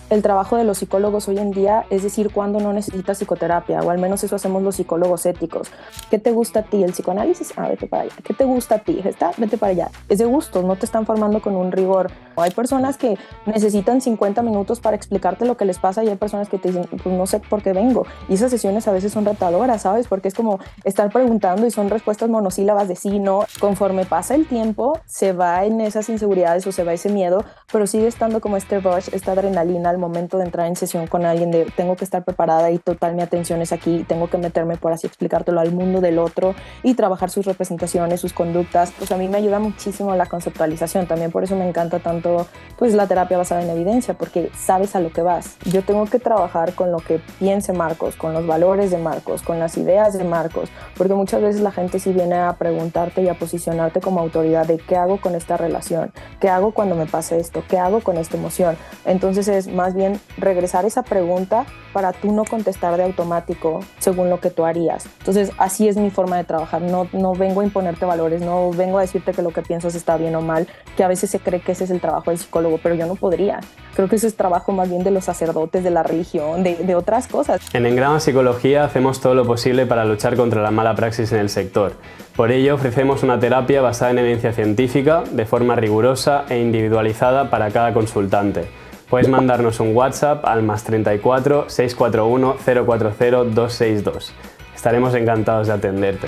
el trabajo de los psicólogos hoy en día, es decir, cuando no necesitas psicoterapia, o al menos eso hacemos los psicólogos éticos. ¿Qué te gusta a ti? ¿El psicoanálisis? Ah, vete para allá. ¿Qué te gusta a ti? ¿Está? Vete para allá. Es de gusto, no te están formando con un rigor. Hay personas que necesitan 50 minutos para explicarte lo que les pasa y hay personas que te dicen, pues no sé por qué vengo. Y esas sesiones a veces son retadoras, ¿sabes? Porque es como estar preguntando y son respuestas monosílabas de sí, no. Conforme pasa el tiempo, se va en esas inseguridades o se va ese miedo, pero sigue estando como este rush, esta adrenalina al momento de entrar en sesión con alguien de tengo que estar preparada y total mi atención es aquí, tengo que meterme, por así explicártelo, al mundo del otro y trabajar sus representaciones, sus conductas. Pues a mí me ayuda muchísimo la conceptualización, también por eso me encanta tanto pues la terapia basada en evidencia, porque sabes a lo que vas. Yo tengo que trabajar con lo que piense Marcos, con los valores de Marcos, con las ideas de Marcos, porque muchas veces la gente sí viene a preguntarte y a posicionarte como autoridad de qué hago con esta relación, qué hago cuando me pase esto, qué hago con esta emoción. Entonces es más bien regresar esa pregunta para tú no contestar de automático según lo que tú harías. Entonces así es mi forma de trabajar, no vengo a imponerte valores, no vengo a decirte que lo que piensas está bien o mal, que a veces se cree que ese es el trabajo del psicólogo, pero yo no podría. Creo que ese es trabajo más bien de los sacerdotes, de la religión, de otras cosas. En Engrama Psicología hacemos todo lo posible para luchar contra la mala praxis en el sector. Por ello ofrecemos una terapia basada en evidencia científica, de forma rigurosa e individualizada para cada consultante. Puedes mandarnos un WhatsApp al +34 641 040 262. Estaremos encantados de atenderte.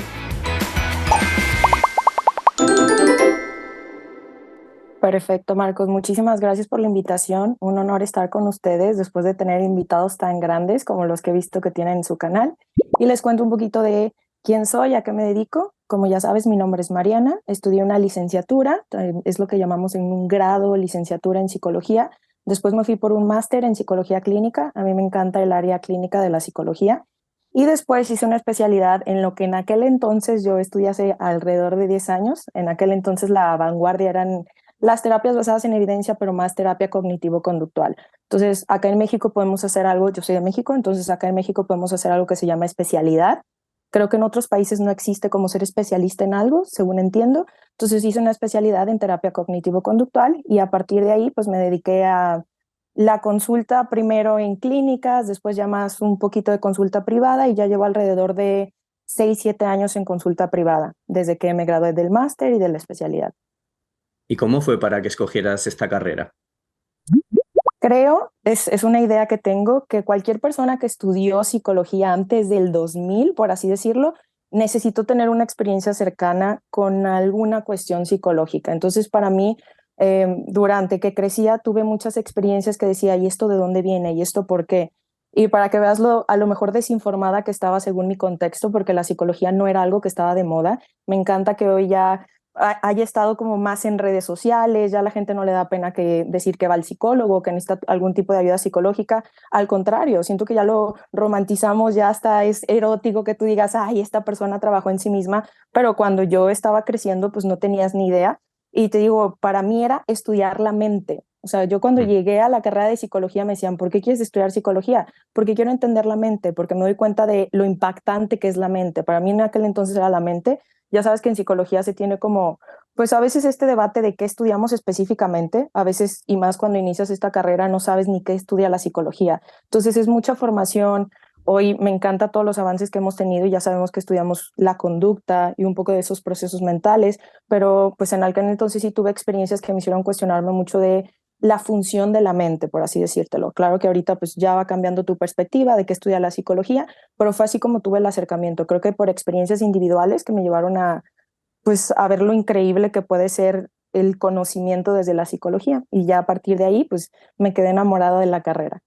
Perfecto, Marcos. Muchísimas gracias por la invitación. Un honor estar con ustedes después de tener invitados tan grandes como los que he visto que tienen en su canal. Y les cuento un poquito de quién soy, a qué me dedico. Como ya sabes, mi nombre es Mariana. Estudié una licenciatura, es lo que llamamos en un grado, licenciatura en psicología. Después me fui por un máster en psicología clínica. A mí me encanta el área clínica de la psicología. Y después hice una especialidad en lo que en aquel entonces yo estudié hace alrededor de 10 años. En aquel entonces la vanguardia eran las terapias basadas en evidencia, pero más terapia cognitivo-conductual. Entonces, acá en México podemos hacer algo, yo soy de México, entonces acá en México podemos hacer algo que se llama especialidad. Creo que en otros países no existe como ser especialista en algo, según entiendo. Entonces hice una especialidad en terapia cognitivo-conductual y a partir de ahí pues me dediqué a la consulta primero en clínicas, después ya más un poquito de consulta privada y ya llevo alrededor de 6, 7 años en consulta privada, desde que me gradué del máster y de la especialidad. ¿Y cómo fue para que escogieras esta carrera? Creo, es una idea que tengo, que cualquier persona que estudió psicología antes del 2000, por así decirlo, necesitó tener una experiencia cercana con alguna cuestión psicológica. Entonces, para mí, durante que crecía, tuve muchas experiencias que decía, ¿y esto de dónde viene? ¿Y esto por qué? Y para que veas a lo mejor desinformada que estaba según mi contexto, porque la psicología no era algo que estaba de moda. Me encanta que hoy ya haya estado como más en redes sociales, ya la gente no le da pena que decir que va al psicólogo, que necesita algún tipo de ayuda psicológica. Al contrario, siento que ya lo romantizamos, ya hasta es erótico que tú digas, ay, esta persona trabajó en sí misma, pero cuando yo estaba creciendo, pues no tenías ni idea. Y te digo, para mí era estudiar la mente. O sea, yo cuando Mm. llegué a la carrera de psicología me decían, ¿por qué quieres estudiar psicología? Porque quiero entender la mente, porque me doy cuenta de lo impactante que es la mente. Para mí en aquel entonces era la mente. Ya sabes que en psicología se tiene como, pues a veces este debate de qué estudiamos específicamente, a veces y más cuando inicias esta carrera no sabes ni qué estudia la psicología. Entonces es mucha formación. Hoy me encanta todos los avances que hemos tenido y ya sabemos que estudiamos la conducta y un poco de esos procesos mentales, pero pues en aquel entonces sí tuve experiencias que me hicieron cuestionarme mucho de la función de la mente, por así decírtelo. Claro que ahorita pues ya va cambiando tu perspectiva de qué estudia la psicología, pero fue así como tuve el acercamiento. Creo que por experiencias individuales que me llevaron pues, a ver lo increíble que puede ser el conocimiento desde la psicología. Y ya a partir de ahí, pues me quedé enamorada de la carrera.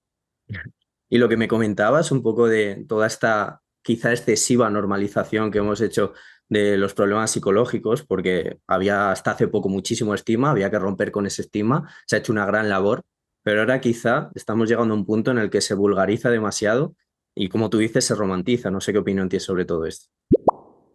Y lo que me comentabas un poco de toda esta quizá excesiva normalización que hemos hecho de los problemas psicológicos, porque había hasta hace poco muchísimo estigma, había que romper con ese estigma, se ha hecho una gran labor, pero ahora quizá estamos llegando a un punto en el que se vulgariza demasiado y como tú dices, se romantiza. No sé qué opinión tienes sobre todo esto.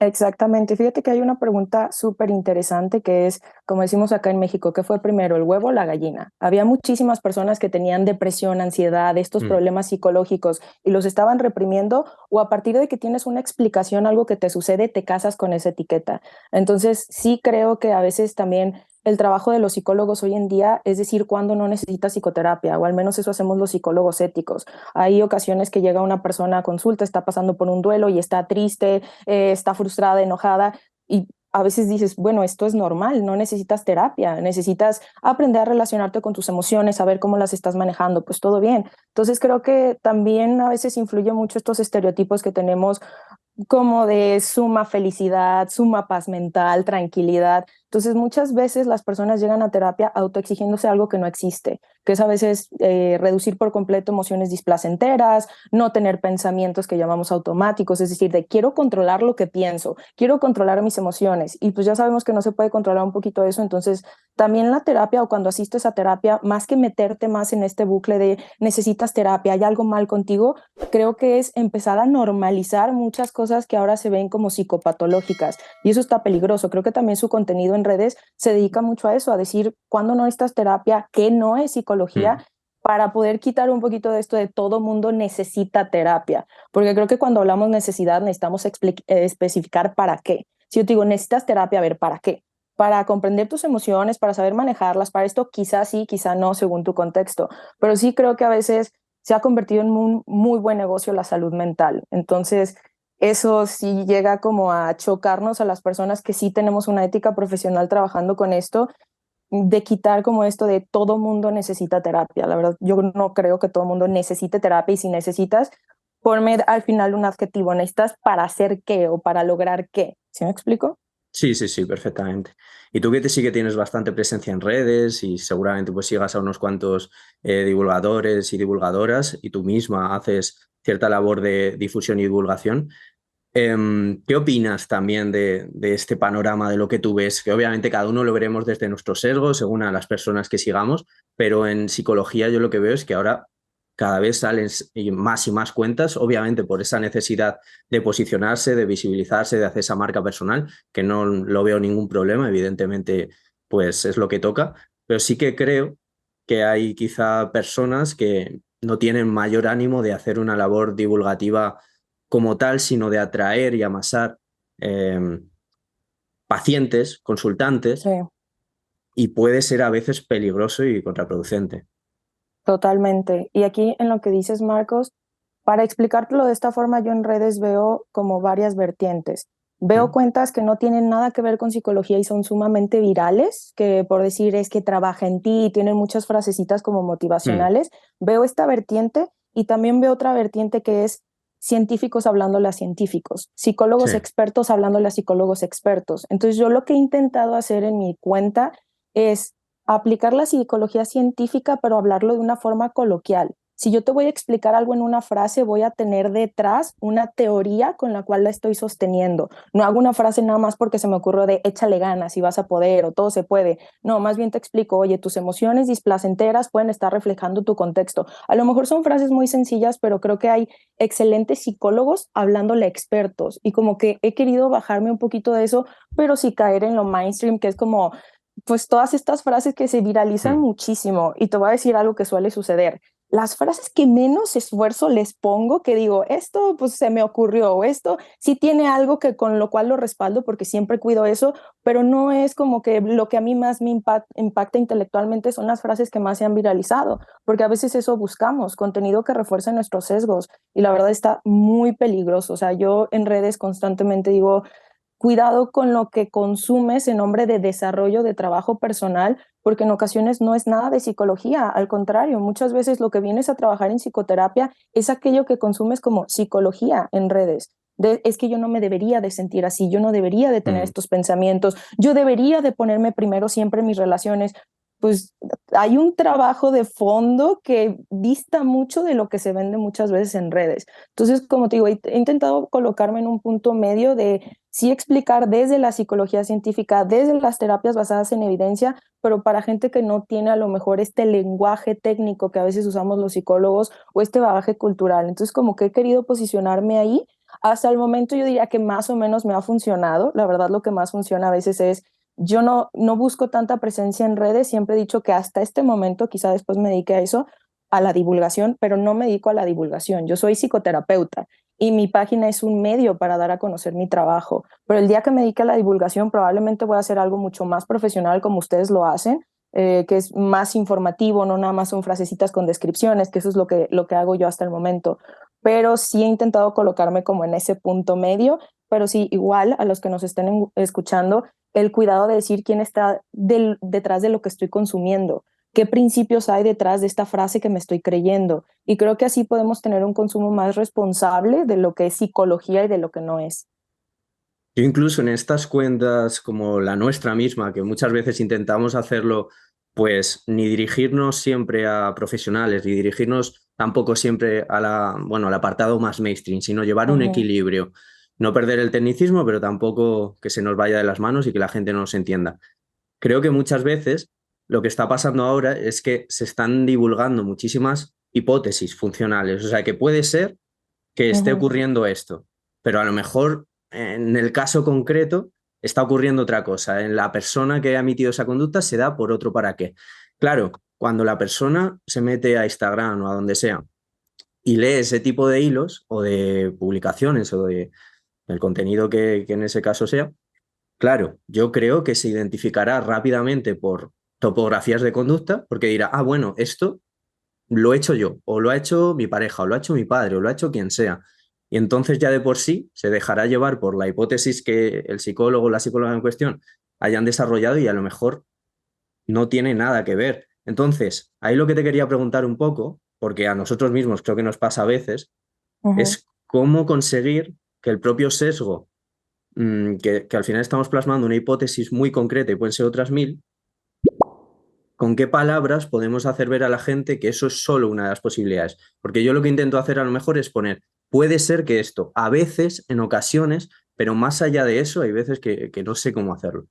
Exactamente. Fíjate que hay una pregunta súper interesante que es, como decimos acá en México, ¿qué fue primero, el huevo o la gallina? Había muchísimas personas que tenían depresión, ansiedad, estos Mm. problemas psicológicos y los estaban reprimiendo o a partir de que tienes una explicación, algo que te sucede, te casas con esa etiqueta. Entonces, sí creo que a veces también el trabajo de los psicólogos hoy en día es decir cuándo no necesitas psicoterapia, o al menos eso hacemos los psicólogos éticos. Hay ocasiones que llega una persona a consulta, está pasando por un duelo y está triste, está frustrada, enojada, y a veces dices, bueno, esto es normal, no necesitas terapia, necesitas aprender a relacionarte con tus emociones, saber cómo las estás manejando, pues todo bien. Entonces creo que también a veces influye mucho estos estereotipos que tenemos como de suma felicidad, suma paz mental, tranquilidad. Entonces, muchas veces las personas llegan a terapia autoexigiéndose algo que no existe, que es a veces reducir por completo emociones displacenteras, no tener pensamientos que llamamos automáticos, es decir, de quiero controlar lo que pienso, quiero controlar mis emociones, y pues ya sabemos que no se puede controlar un poquito eso. Entonces, también la terapia, o cuando asistes a terapia, más que meterte más en este bucle de necesitas terapia, hay algo mal contigo, creo que es empezar a normalizar muchas cosas que ahora se ven como psicopatológicas, y eso está peligroso. Creo que también su contenido en redes se dedica mucho a eso, a decir cuándo no necesitas terapia, qué no es psicología, Mm. para poder quitar un poquito de esto de todo mundo necesita terapia, porque creo que cuando hablamos necesidad necesitamos especificar para qué. Si yo te digo necesitas terapia, a ver, ¿para qué? Para comprender tus emociones, para saber manejarlas, para esto quizás sí, quizá no, según tu contexto, pero sí creo que a veces se ha convertido en un muy buen negocio la salud mental. Entonces, eso sí llega como a chocarnos a las personas que sí tenemos una ética profesional trabajando con esto, de quitar como esto de todo mundo necesita terapia. La verdad, yo no creo que todo mundo necesite terapia, y si necesitas, ponme al final un adjetivo, necesitas para hacer qué o para lograr qué. ¿Sí me explico? Sí, sí, sí, perfectamente. Y tú que sí que tienes bastante presencia en redes y seguramente pues sigas a unos cuantos divulgadores y divulgadoras y tú misma haces cierta labor de difusión y divulgación. ¿Qué opinas también de este panorama, de lo que tú ves? Que obviamente cada uno lo veremos desde nuestro sesgo, según a las personas que sigamos, pero en psicología yo lo que veo es que ahora cada vez salen y más cuentas, obviamente por esa necesidad de posicionarse, de visibilizarse, de hacer esa marca personal, que no lo veo ningún problema, evidentemente pues es lo que toca, pero sí que creo que hay quizá personas que no tienen mayor ánimo de hacer una labor divulgativa como tal, sino de atraer y amasar eh, pacientes, Sí, consultantes, y puede ser a veces peligroso y contraproducente. totalmente. Y aquí en lo que dices, Marcos, para explicártelo de esta forma, yo en redes veo como varias vertientes. Veo Mm, cuentas que no tienen nada que ver con psicología y son sumamente virales, que por decir es que trabaja en ti y tienen muchas frasecitas como mm, motivacionales. Veo esta vertiente, y también veo otra vertiente que es científicos hablándole a científicos, sí. psicólogos expertos hablándole a psicólogos expertos. Entonces yo lo que he intentado hacer en mi cuenta es aplicar la psicología científica, pero hablarlo de una forma coloquial. Si yo te voy a explicar algo en una frase, voy a tener detrás una teoría con la cual la estoy sosteniendo. No hago una frase nada más porque se me ocurrió de échale ganas y vas a poder o todo se puede. No, más bien te explico, oye, tus emociones displacenteras pueden estar reflejando tu contexto. A lo mejor son frases muy sencillas, pero creo que hay excelentes psicólogos hablándole a expertos, y como que he querido bajarme un poquito de eso, pero sí caer en lo mainstream, que es como pues todas estas frases que se viralizan Mm, muchísimo. Y te voy a decir algo que suele suceder. Las frases que menos esfuerzo les pongo, que digo, esto pues se me ocurrió, o esto sí tiene algo que con lo cual lo respaldo porque siempre cuido eso, pero no es como que lo que a mí más me impacta intelectualmente son las frases que más se han viralizado, porque a veces eso buscamos, contenido que refuerce nuestros sesgos, y la verdad está muy peligroso. O sea, yo en redes constantemente digo, cuidado con lo que consumes en nombre de desarrollo de trabajo personal, porque en ocasiones no es nada de psicología, al contrario, muchas veces lo que vienes a trabajar en psicoterapia es aquello que consumes como psicología en redes. Es que yo no me debería de sentir así, yo no debería de tener mm. estos pensamientos, yo debería de ponerme primero siempre en mis relaciones. Pues hay un trabajo de fondo que dista mucho de lo que se vende muchas veces en redes. Entonces, como te digo, he intentado colocarme en un punto medio de sí explicar desde la psicología científica, desde las terapias basadas en evidencia, pero para gente que no tiene a lo mejor este lenguaje técnico que a veces usamos los psicólogos, o este bagaje cultural. Entonces, como que he querido posicionarme ahí. Hasta el momento yo diría que más o menos me ha funcionado. La verdad, lo que más funciona a veces es, yo no busco tanta presencia en redes. Siempre he dicho que hasta este momento, quizá después me dedique a eso, a la divulgación, pero no me dedico a la divulgación. Yo soy psicoterapeuta y mi página es un medio para dar a conocer mi trabajo. Pero el día que me dedique a la divulgación probablemente voy a hacer algo mucho más profesional como ustedes lo hacen, que es más informativo, no nada más son frasecitas con descripciones, que eso es lo que hago yo hasta el momento. Pero sí he intentado colocarme como en ese punto medio, pero sí, igual a los que nos estén escuchando, el cuidado de decir quién está detrás de lo que estoy consumiendo, qué principios hay detrás de esta frase que me estoy creyendo. Y creo que así podemos tener un consumo más responsable de lo que es psicología y de lo que no es. Yo incluso en estas cuentas como la nuestra misma, que muchas veces intentamos hacerlo, pues ni dirigirnos siempre a profesionales, ni dirigirnos tampoco siempre a bueno, al apartado más mainstream, sino llevar un Ujú, equilibrio. No perder el tecnicismo, pero tampoco que se nos vaya de las manos y que la gente no nos entienda. Creo que muchas veces lo que está pasando ahora es que se están divulgando muchísimas hipótesis funcionales. O sea, que puede ser que esté ujú. ocurriendo esto, pero a lo mejor en el caso concreto está ocurriendo otra cosa. En la persona que ha emitido esa conducta se da por otro para qué. Claro, cuando la persona se mete a Instagram o a donde sea y lee ese tipo de hilos o de publicaciones o del contenido que en ese caso sea, claro, yo creo que se identificará rápidamente por topografías de conducta, porque dirá, ah, bueno, esto lo he hecho yo, o lo ha hecho mi pareja, o lo ha hecho mi padre, o lo ha hecho quien sea. Y entonces ya de por sí se dejará llevar por la hipótesis que el psicólogo o la psicóloga en cuestión hayan desarrollado y a lo mejor no tiene nada que ver. Entonces, ahí lo que te quería preguntar un poco, porque a nosotros mismos creo que nos pasa a veces, Ujú. es cómo conseguir que el propio sesgo, que al final estamos plasmando una hipótesis muy concreta y pueden ser otras mil, con qué palabras podemos hacer ver a la gente que eso es solo una de las posibilidades. Porque yo lo que intento hacer a lo mejor es poner, puede ser que esto, a veces, en ocasiones, pero más allá de eso, hay veces que no sé cómo hacerlo.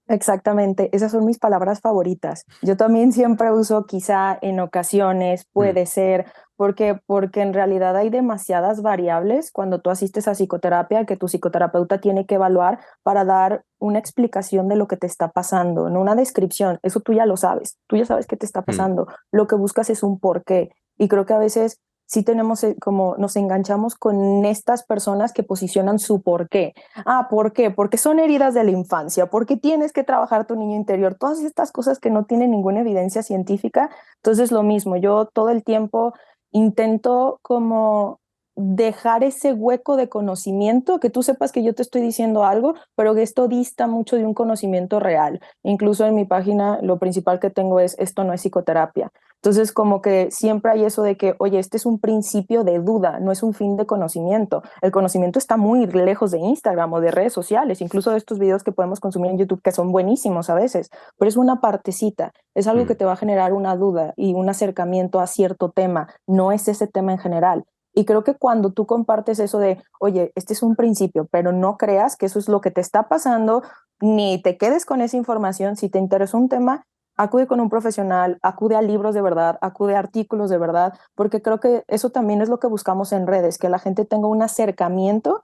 Exactamente, esas son mis palabras favoritas. Yo también siempre uso quizá en ocasiones, Mm, puede ser, porque en realidad hay demasiadas variables cuando tú asistes a psicoterapia que tu psicoterapeuta tiene que evaluar para dar una explicación de lo que te está pasando, no una descripción. Eso tú ya lo sabes, tú ya sabes qué te está mm. pasando. Lo que buscas es un porqué. Y creo que a veces sí tenemos como nos enganchamos con estas personas que posicionan su porqué. Ah, ¿por qué? Porque son heridas de la infancia, porque tienes que trabajar tu niño interior, todas estas cosas que no tienen ninguna evidencia científica. Entonces, lo mismo, yo todo el tiempo intento como dejar ese hueco de conocimiento, que tú sepas que yo te estoy diciendo algo, pero que esto dista mucho de un conocimiento real. Incluso en mi página, lo principal que tengo es, esto no es psicoterapia. Entonces, como que siempre hay eso de que, oye, este es un principio de duda, no es un fin de conocimiento. El conocimiento está muy lejos de Instagram o de redes sociales, incluso de estos videos que podemos consumir en YouTube, que son buenísimos a veces, pero es una partecita, es algo que Mm. te va a generar una duda y un acercamiento a cierto tema, no es ese tema en general. Y creo que cuando tú compartes eso de, oye, este es un principio, pero no creas que eso es lo que te está pasando, ni te quedes con esa información. Si te interesa un tema, acude con un profesional, acude a libros de verdad, acude a artículos de verdad, porque creo que eso también es lo que buscamos en redes, que la gente tenga un acercamiento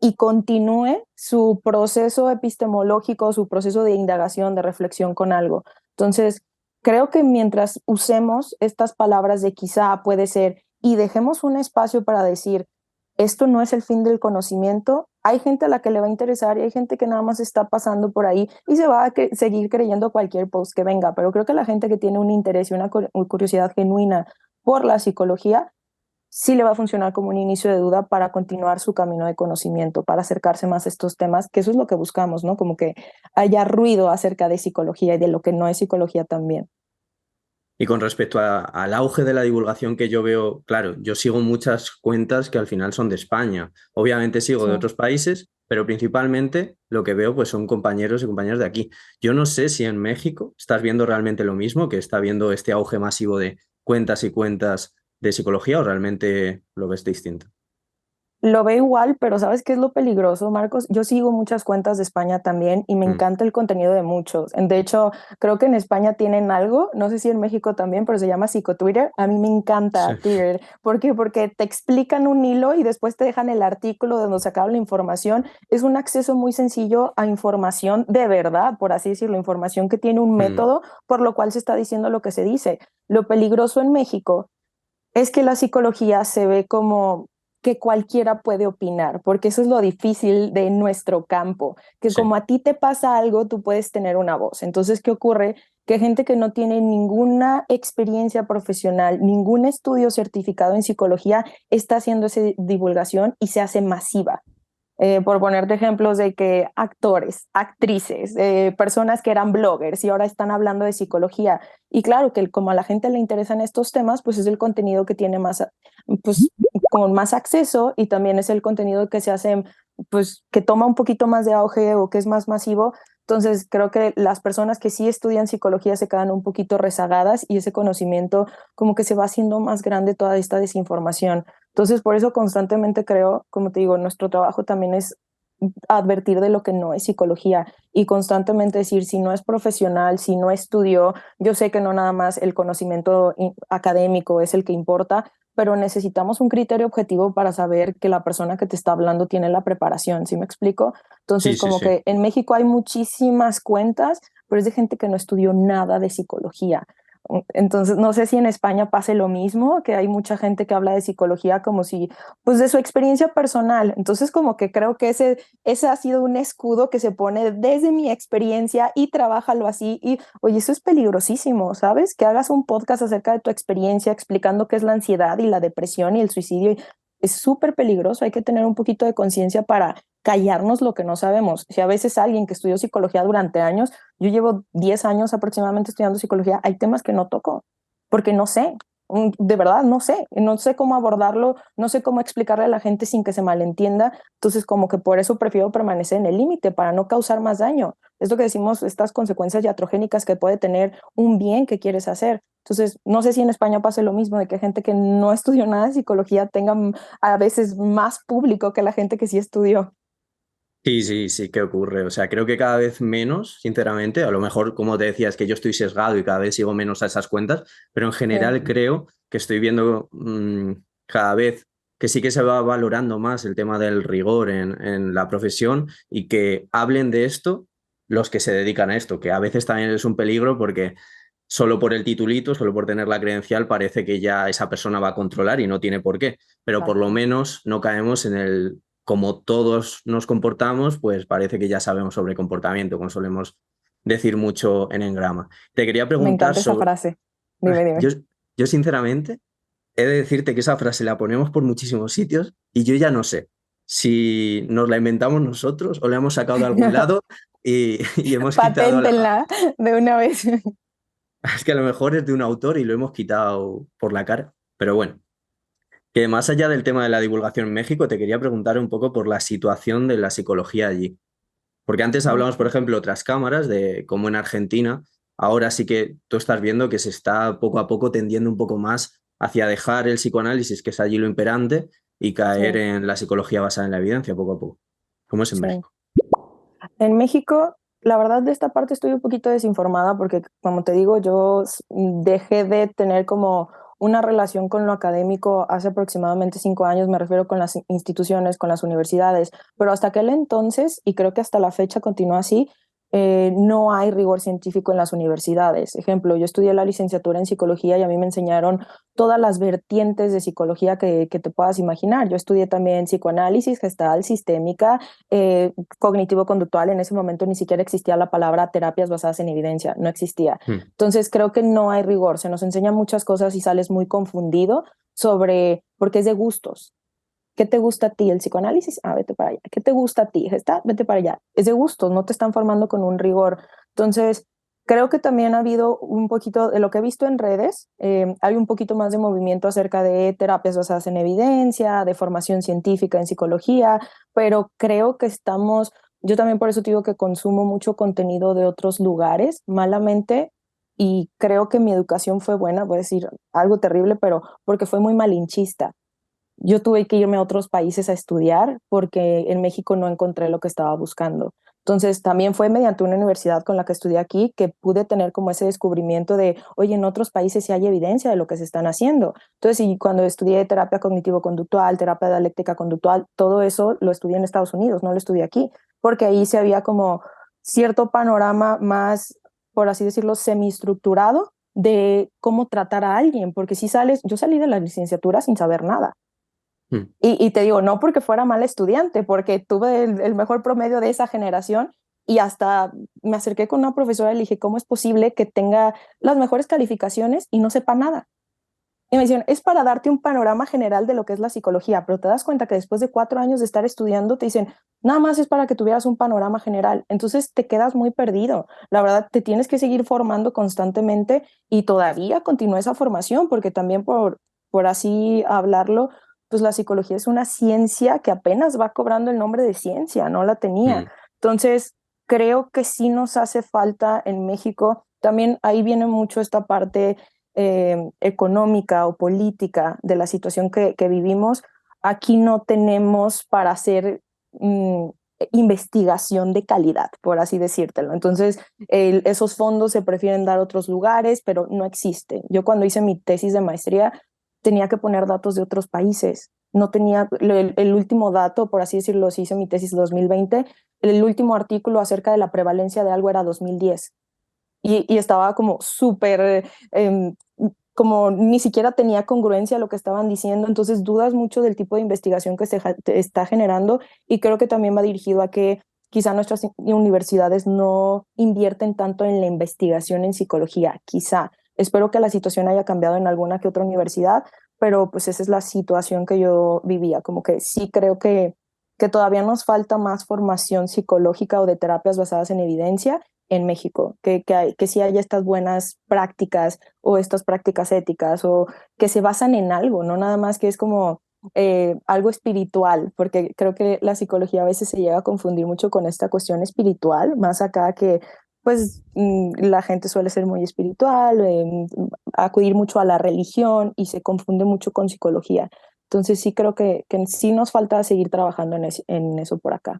y continúe su proceso epistemológico, su proceso de indagación, de reflexión con algo. Entonces, creo que mientras usemos estas palabras de quizá puede ser y dejemos un espacio para decir, esto no es el fin del conocimiento, hay gente a la que le va a interesar y hay gente que nada más está pasando por ahí y se va a seguir creyendo cualquier post que venga, pero creo que la gente que tiene un interés y una curiosidad genuina por la psicología sí le va a funcionar como un inicio de duda para continuar su camino de conocimiento, para acercarse más a estos temas, que eso es lo que buscamos, ¿no? Como que haya ruido acerca de psicología y de lo que no es psicología también. Y con respecto al auge de la divulgación que yo veo, claro, yo sigo muchas cuentas que al final son de España. Obviamente sigo Sí. de otros países, pero principalmente lo que veo pues son compañeros y compañeras de aquí. Yo no sé si en México estás viendo realmente lo mismo, que está viendo este auge masivo de cuentas y cuentas de psicología o realmente lo ves distinto. Lo veo igual, pero ¿sabes qué es lo peligroso, Marcos? Yo sigo muchas cuentas de España también y me Mm, encanta el contenido de muchos. De hecho, creo que en España tienen algo, no sé si en México también, pero se llama psicotwitter. A mí me sí. encanta Twitter. ¿Por qué? Porque te explican un hilo y después te dejan el artículo de donde sacaron la información. Es un acceso muy sencillo a información de verdad, por así decirlo, información que tiene un Mm, método por lo cual se está diciendo lo que se dice. Lo peligroso en México es que la psicología se ve como que cualquiera puede opinar, porque eso es lo difícil de nuestro campo, que Sí, como a ti te pasa algo, tú puedes tener una voz. Entonces, ¿qué ocurre? Que gente que no tiene ninguna experiencia profesional, ningún estudio certificado en psicología, está haciendo esa divulgación y se hace masiva. Por ponerte ejemplos de que actores, actrices, personas que eran bloggers y ahora están hablando de psicología. Y claro que como a la gente le interesan estos temas, pues es el contenido que tiene más, pues con más acceso, y también es el contenido que se hace, pues que toma un poquito más de auge o que es más masivo. Entonces creo que las personas que sí estudian psicología se quedan un poquito rezagadas y ese conocimiento como que se va haciendo más grande toda esta desinformación. Entonces, por eso constantemente creo, como te digo, nuestro trabajo también es advertir de lo que no es psicología y constantemente decir si no es profesional, si no estudió. Yo sé que no nada más el conocimiento académico es el que importa, pero necesitamos un criterio objetivo para saber que la persona que te está hablando tiene la preparación. ¿Sí me explico? sí, Entonces, sí, como sí. que en México hay muchísimas cuentas, pero es de gente que no estudió nada de psicología. Entonces, no sé si en España pase lo mismo, que hay mucha gente que habla de psicología como si, pues de su experiencia personal. Entonces, como que creo que ese ha sido un escudo que se pone desde mi experiencia y trabájalo así. Y, oye, eso es peligrosísimo, ¿sabes? Que hagas un podcast acerca de tu experiencia explicando qué es la ansiedad y la depresión y el suicidio. Es súper peligroso. Hay que tener un poquito de conciencia para callarnos lo que no sabemos. Si a veces alguien que estudió psicología durante años, yo llevo 10 años aproximadamente estudiando psicología, hay temas que no toco porque no sé. De verdad, no sé cómo abordarlo, no sé cómo explicarle a la gente sin que se malentienda. Entonces, como que por eso prefiero permanecer en el límite para no causar más daño. Es lo que decimos, estas consecuencias iatrogénicas que puede tener un bien que quieres hacer. Entonces, no sé si en España pase lo mismo, de que gente que no estudió nada de psicología tenga a veces más público que la gente que sí estudió. Sí, sí, sí, ¿qué ocurre? O sea, creo que cada vez menos, sinceramente, a lo mejor, como te decía, es que yo estoy sesgado y cada vez sigo menos a esas cuentas, pero en general Sí. creo que estoy viendo cada vez que sí que se va valorando más el tema del rigor en la profesión y que hablen de esto los que se dedican a esto, que a veces también es un peligro porque solo por el titulito, solo por tener la credencial, parece que ya esa persona va a controlar y no tiene por qué, pero por lo Exacto. menos no caemos en el como todos nos comportamos, pues parece que ya sabemos sobre comportamiento, como solemos decir mucho en Engrama. Te quería Me preguntar encanta esa sobre... frase. Dime, Yo, dime. yo sinceramente he de decirte que esa frase la ponemos por muchísimos sitios y yo ya no sé si nos la inventamos nosotros o la hemos sacado de algún lado y hemos quitado la... Paténtenla de una vez. Es que a lo mejor es de un autor y lo hemos quitado por la cara, pero bueno. Que más allá del tema de la divulgación en México, te quería preguntar un poco por la situación de la psicología allí. Porque antes hablamos, por ejemplo, otras cámaras de cómo en Argentina, ahora sí que tú estás viendo que se está poco a poco tendiendo un poco más hacia dejar el psicoanálisis, que es allí lo imperante, y caer Sí, en la psicología basada en la evidencia poco a poco. ¿Cómo es en sí. México? En México, la verdad de esta parte estoy un poquito desinformada porque, como te digo, yo dejé de tener como una relación con lo académico hace aproximadamente 5 años, me refiero con las instituciones, con las universidades, pero hasta aquel entonces, y creo que hasta la fecha continúa así, no hay rigor científico en las universidades. Ejemplo, yo estudié la licenciatura en psicología y a mí me enseñaron todas las vertientes de psicología que te puedas imaginar. Yo estudié también psicoanálisis, gestal, sistémica, cognitivo-conductual. En ese momento ni siquiera existía la palabra terapias basadas en evidencia, no existía. Hmm. Entonces creo que no hay rigor, se nos enseña muchas cosas y sales muy confundido sobre, porque es de gustos. ¿Qué te gusta a ti? ¿El psicoanálisis? Ah, vete para allá. ¿Qué te gusta a ti? Gestal, vete para allá. Es de gustos, no te están formando con un rigor. Entonces, creo que también ha habido un poquito, de lo que he visto en redes, hay un poquito más de movimiento acerca de terapias basadas en evidencia, de formación científica en psicología, pero creo que estamos, yo también por eso te digo que consumo mucho contenido de otros lugares, malamente, y creo que mi educación fue buena, voy a decir algo terrible, pero porque fue muy malinchista. Yo tuve que irme a otros países a estudiar porque en México no encontré lo que estaba buscando. Entonces, también fue mediante una universidad con la que estudié aquí que pude tener como ese descubrimiento de, oye, en otros países sí hay evidencia de lo que se están haciendo. Entonces, y cuando estudié terapia cognitivo-conductual, terapia dialéctica conductual, todo eso lo estudié en Estados Unidos, no lo estudié aquí, porque ahí se había como cierto panorama más, por así decirlo, semiestructurado de cómo tratar a alguien, porque si sales, yo salí de la licenciatura sin saber nada. Mm, Y te digo, no porque fuera mala estudiante, porque tuve el mejor promedio de esa generación y hasta me acerqué con una profesora y le dije, ¿cómo es posible que tenga las mejores calificaciones y no sepa nada? Y me decían, es para darte un panorama general de lo que es la psicología, pero te das cuenta que después de 4 años de estar estudiando, te dicen, nada más es para que tuvieras un panorama general. Entonces te quedas muy perdido. La verdad, te tienes que seguir formando constantemente y todavía continúa esa formación, porque también por así hablarlo, pues la psicología es una ciencia que apenas va cobrando el nombre de ciencia, no la tenía. mm, Entonces, creo que sí nos hace falta en México. También ahí viene mucho esta parte económica o política de la situación que vivimos. Aquí no tenemos para hacer investigación de calidad, por así decírtelo. Entonces, esos fondos se prefieren dar a otros lugares, pero no existe. Yo cuando hice mi tesis de maestría tenía que poner datos de otros países. No tenía el último dato, por así decirlo, si hice mi tesis 2020, el último artículo acerca de la prevalencia de algo era 2010 y estaba como súper, como ni siquiera tenía congruencia lo que estaban diciendo, entonces dudas mucho del tipo de investigación que se está generando y creo que también va dirigido a que quizá nuestras universidades no invierten tanto en la investigación en psicología, quizá. Espero que la situación haya cambiado en alguna que otra universidad, pero pues esa es la situación que yo vivía, como que sí creo que todavía nos falta más formación psicológica o de terapias basadas en evidencia en México, que sí haya estas buenas prácticas o estas prácticas éticas o que se basan en algo, no nada más que es como algo espiritual, porque creo que la psicología a veces se llega a confundir mucho con esta cuestión espiritual, más acá que pues la gente suele ser muy espiritual, acudir mucho a la religión y se confunde mucho con psicología. Entonces sí creo que sí nos falta seguir trabajando en eso por acá.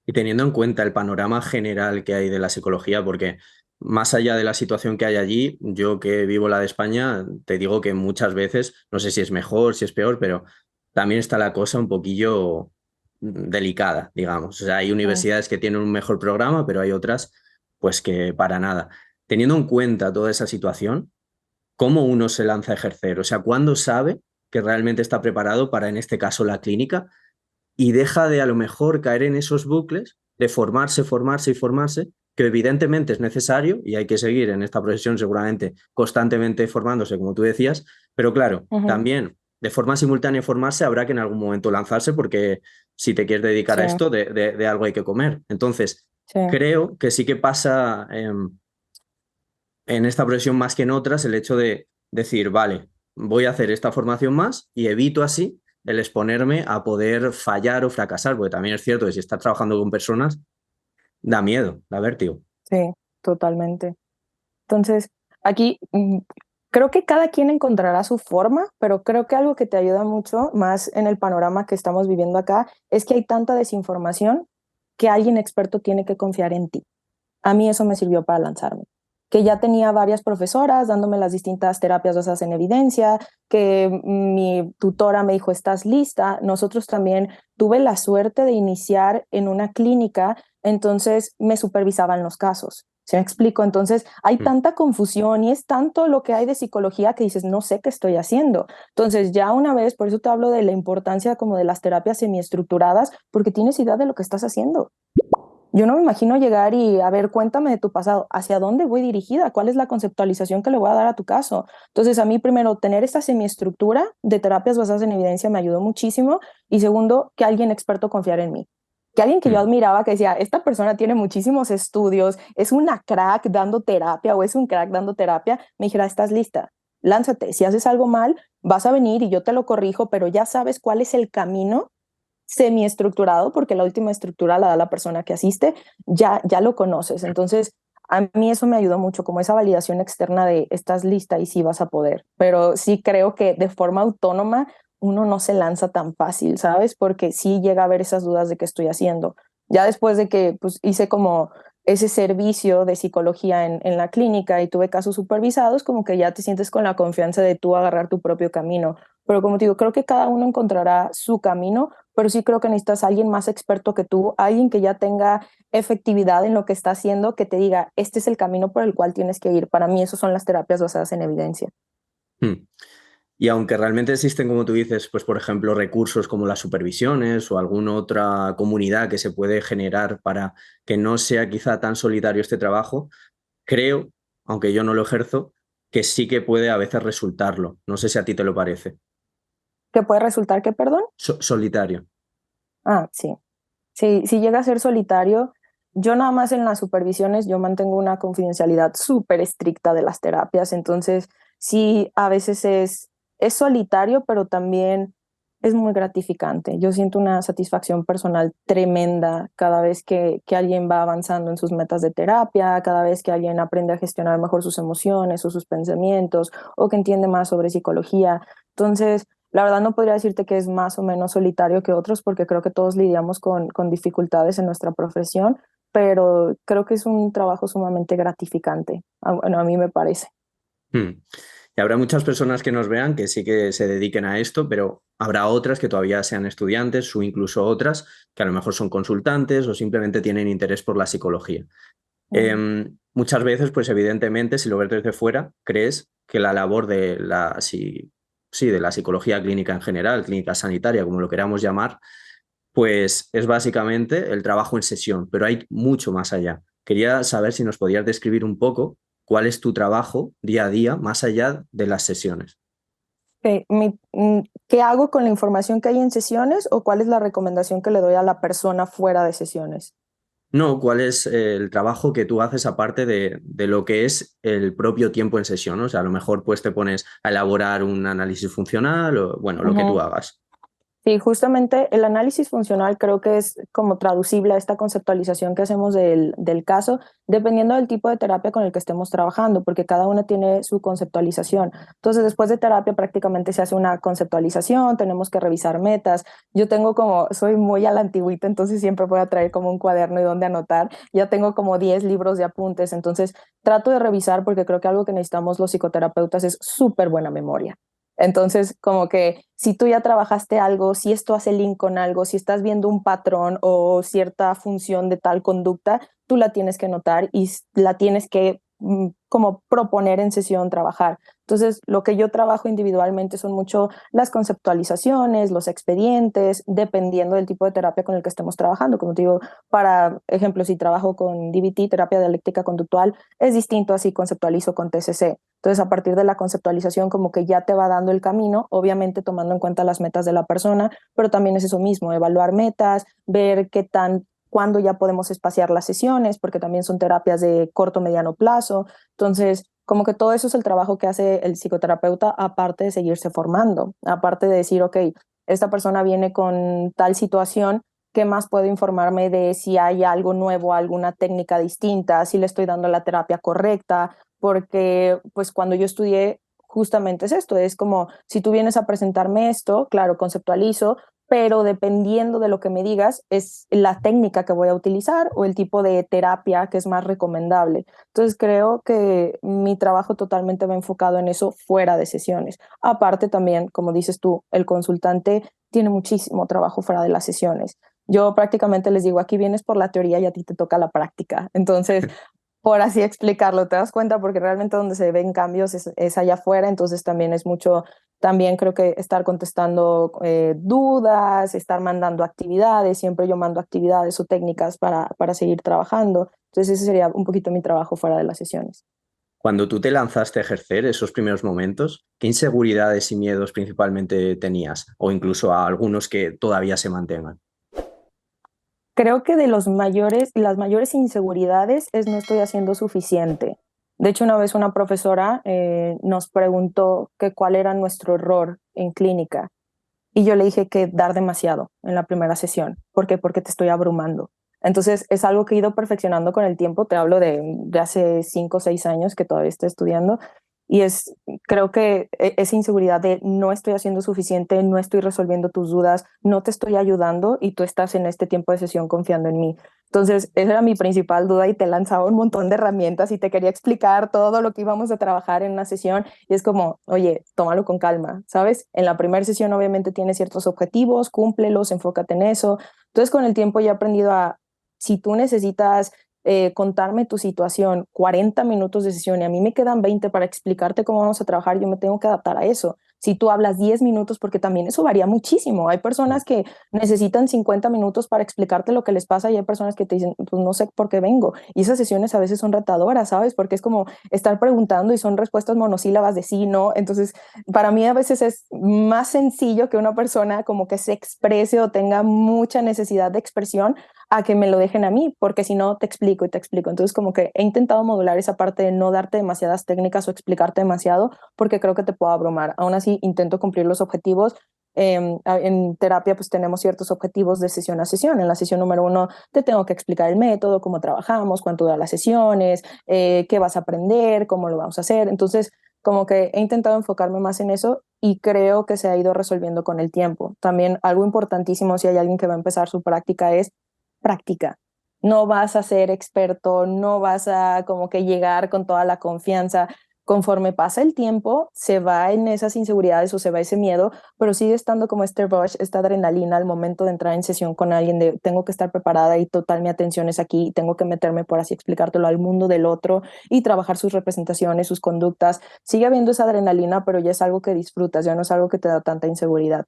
Y teniendo en cuenta el panorama general que hay de la psicología, porque más allá de la situación que hay allí, yo que vivo la de España, te digo que muchas veces, no sé si es mejor, si es peor, pero también está la cosa un poquillo delicada, digamos. O sea, hay Mm. universidades que tienen un mejor programa, pero hay otras, pues que para nada. Teniendo en cuenta toda esa situación, ¿cómo uno se lanza a ejercer? O sea, ¿cuándo sabe que realmente está preparado para, en este caso, la clínica? Y deja de a lo mejor caer en esos bucles de formarse, formarse y formarse, que evidentemente es necesario y hay que seguir en esta profesión seguramente constantemente formándose, como tú decías, pero claro, Ujú. también de forma simultánea formarse habrá que en algún momento lanzarse porque si te quieres dedicar Sí, a esto, de algo hay que comer. Entonces, sí. creo que sí que pasa en esta profesión más que en otras el hecho de decir, vale, voy a hacer esta formación más y evito así el exponerme a poder fallar o fracasar, porque también es cierto que si estás trabajando con personas, da miedo, da vértigo. Sí, totalmente. Entonces, aquí creo que cada quien encontrará su forma, pero creo que algo que te ayuda mucho más en el panorama que estamos viviendo acá es que hay tanta desinformación que alguien experto tiene que confiar en ti. A mí eso me sirvió para lanzarme. Que ya tenía varias profesoras dándome las distintas terapias basadas en evidencia, que mi tutora me dijo, ¿estás lista? Nosotros también tuve la suerte de iniciar en una clínica, entonces me supervisaban los casos. ¿Se me explico? Entonces hay Mm. tanta confusión y es tanto lo que hay de psicología que dices, no sé qué estoy haciendo. Entonces ya una vez, por eso te hablo de la importancia como de las terapias semiestructuradas, porque tienes idea de lo que estás haciendo. Yo no me imagino llegar y, a ver, cuéntame de tu pasado, ¿hacia dónde voy dirigida? ¿Cuál es la conceptualización que le voy a dar a tu caso? Entonces, a mí primero, tener esta semiestructura de terapias basadas en evidencia me ayudó muchísimo y segundo, que alguien experto confiara en mí. Que alguien que yo Mm. admiraba, que decía, esta persona tiene muchísimos estudios, es una crack dando terapia o es un crack dando terapia, me dijera, estás lista, lánzate, si haces algo mal, vas a venir y yo te lo corrijo, pero ya sabes cuál es el camino semiestructurado, porque la última estructura la da la persona que asiste, ya lo conoces. Entonces, a mí eso me ayudó mucho, como esa validación externa de estás lista y sí vas a poder. Pero sí creo que de forma autónoma uno no se lanza tan fácil, ¿sabes? Porque sí llega a haber esas dudas de qué estoy haciendo. Ya después de que pues, hice como ese servicio de psicología en la clínica y tuve casos supervisados, como que ya te sientes con la confianza de tú agarrar tu propio camino. Pero como te digo, creo que cada uno encontrará su camino, pero sí creo que necesitas a alguien más experto que tú, alguien que ya tenga efectividad en lo que está haciendo, que te diga, este es el camino por el cual tienes que ir. Para mí, eso son las terapias basadas en evidencia. Mm. Y aunque realmente existen, como tú dices, pues por ejemplo, recursos como las supervisiones o alguna otra comunidad que se puede generar para que no sea quizá tan solitario este trabajo, creo, aunque yo no lo ejerzo, que sí que puede a veces resultarlo. No sé si a ti te lo parece. ¿Que puede resultar que, perdón? Solitario. Ah, sí. Sí, si llega a ser solitario, yo nada más en las supervisiones, yo mantengo una confidencialidad súper estricta de las terapias, entonces sí, a veces es solitario, pero también es muy gratificante. Yo siento una satisfacción personal tremenda cada vez que alguien va avanzando en sus metas de terapia, cada vez que alguien aprende a gestionar mejor sus emociones o sus pensamientos, o que entiende más sobre psicología. Entonces, la verdad no podría decirte que es más o menos solitario que otros porque creo que todos lidiamos con dificultades en nuestra profesión, pero creo que es un trabajo sumamente gratificante. Bueno, a mí me parece. Hmm. Y habrá muchas personas que nos vean que sí que se dediquen a esto, pero habrá otras que todavía sean estudiantes o incluso otras que a lo mejor son consultantes o simplemente tienen interés por la psicología. Mm. Muchas veces, pues evidentemente, si lo ves desde fuera, crees que la labor de sí, de la psicología clínica en general, clínica sanitaria, como lo queramos llamar, pues es básicamente el trabajo en sesión, pero hay mucho más allá. Quería saber si nos podías describir un poco cuál es tu trabajo día a día más allá de las sesiones. ¿Qué hago con la información que hay en sesiones o cuál es la recomendación que le doy a la persona fuera de sesiones? No, ¿cuál es el trabajo que tú haces aparte de lo que es el propio tiempo en sesión? O sea, a lo mejor pues te pones a elaborar un análisis funcional o, bueno, lo que tú Ujú. hagas. Sí, justamente el análisis funcional creo que es como traducible a esta conceptualización que hacemos del caso, dependiendo del tipo de terapia con el que estemos trabajando, porque cada uno tiene su conceptualización. Entonces, después de terapia prácticamente se hace una conceptualización, tenemos que revisar metas. Yo tengo como, soy muy a la antigüita, entonces siempre voy a traer como un cuaderno y donde anotar. Ya tengo como 10 libros de apuntes, entonces trato de revisar porque creo que algo que necesitamos los psicoterapeutas es súper buena memoria. Entonces, como que si tú ya trabajaste algo, si esto hace link con algo, si estás viendo un patrón o cierta función de tal conducta, tú la tienes que notar y la tienes que como proponer en sesión, trabajar. Entonces, lo que yo trabajo individualmente son mucho las conceptualizaciones, los expedientes, dependiendo del tipo de terapia con el que estemos trabajando. Como te digo, para ejemplo, si trabajo con DBT, terapia dialéctica conductual, es distinto así conceptualizo con TCC. Entonces, a partir de la conceptualización, como que ya te va dando el camino, obviamente tomando en cuenta las metas de la persona, pero también es eso mismo, evaluar metas, ver qué tan, cuándo ya podemos espaciar las sesiones, porque también son terapias de corto, mediano plazo. Entonces, como que todo eso es el trabajo que hace el psicoterapeuta, aparte de seguirse formando, aparte de decir, ok, esta persona viene con tal situación, ¿qué más puedo informarme de si hay algo nuevo, alguna técnica distinta, si le estoy dando la terapia correcta? Porque pues cuando yo estudié justamente es esto, es como si tú vienes a presentarme esto, claro, conceptualizo, pero dependiendo de lo que me digas es la técnica que voy a utilizar o el tipo de terapia que es más recomendable. Entonces creo que mi trabajo totalmente va enfocado en eso fuera de sesiones. Aparte también, como dices tú, el consultante tiene muchísimo trabajo fuera de las sesiones. Yo prácticamente les digo, aquí vienes por la teoría y a ti te toca la práctica. Entonces, por así explicarlo, te das cuenta porque realmente donde se ven cambios es allá afuera, entonces también es mucho, también creo que estar contestando dudas, estar mandando actividades, siempre yo mando actividades o técnicas para seguir trabajando, entonces ese sería un poquito mi trabajo fuera de las sesiones. Cuando tú te lanzaste a ejercer esos primeros momentos, ¿qué inseguridades y miedos principalmente tenías? O incluso a algunos que todavía se mantengan. Creo que de las mayores inseguridades es no estoy haciendo suficiente. De hecho, una vez una profesora nos preguntó que cuál era nuestro error en clínica y yo le dije que dar demasiado en la primera sesión. ¿Por qué? Porque te estoy abrumando. Entonces, es algo que he ido perfeccionando con el tiempo. Te hablo de hace 5 o 6 años que todavía estoy estudiando. Y creo que esa inseguridad de no estoy haciendo suficiente, no estoy resolviendo tus dudas, no te estoy ayudando y tú estás en este tiempo de sesión confiando en mí. Entonces, esa era mi principal duda y te lanzaba un montón de herramientas y te quería explicar todo lo que íbamos a trabajar en una sesión y es como, oye, tómalo con calma, ¿sabes? En la primera sesión obviamente tienes ciertos objetivos, cúmplelos, enfócate en eso. Entonces, con el tiempo ya he aprendido a, si tú necesitas contarme tu situación, 40 minutos de sesión y a mí me quedan 20 para explicarte cómo vamos a trabajar, yo me tengo que adaptar a eso. si tú hablas 10 minutos, porque también eso varía muchísimo. Hay personas que necesitan 50 minutos para explicarte lo que les pasa y hay personas que te dicen, pues no sé por qué vengo. Y esas sesiones a veces son retadoras, ¿sabes? Porque es como estar preguntando y son respuestas monosílabas de sí, no. Entonces, para mí a veces es más sencillo que una persona como que se exprese o tenga mucha necesidad de expresión a que me lo dejen a mí, porque si no te explico y te explico. Entonces como que he intentado modular esa parte de no darte demasiadas técnicas o explicarte demasiado, porque creo que te puedo abrumar. Aún así intento cumplir los objetivos. En terapia pues tenemos ciertos objetivos de sesión a sesión. En la sesión número 1 te tengo que explicar el método, cómo trabajamos, cuánto duran las sesiones, qué vas a aprender, cómo lo vamos a hacer. Entonces como que he intentado enfocarme más en eso y creo que se ha ido resolviendo con el tiempo. También algo importantísimo si hay alguien que va a empezar su práctica es práctica. No vas a ser experto, no vas a como que llegar con toda la confianza. Conforme pasa el tiempo, se va en esas inseguridades o se va ese miedo, pero sigue estando como este rush, esta adrenalina al momento de entrar en sesión con alguien de tengo que estar preparada y total mi atención es aquí, tengo que meterme por así explicártelo al mundo del otro y trabajar sus representaciones, sus conductas. Sigue habiendo esa adrenalina, pero ya es algo que disfrutas, ya no es algo que te da tanta inseguridad.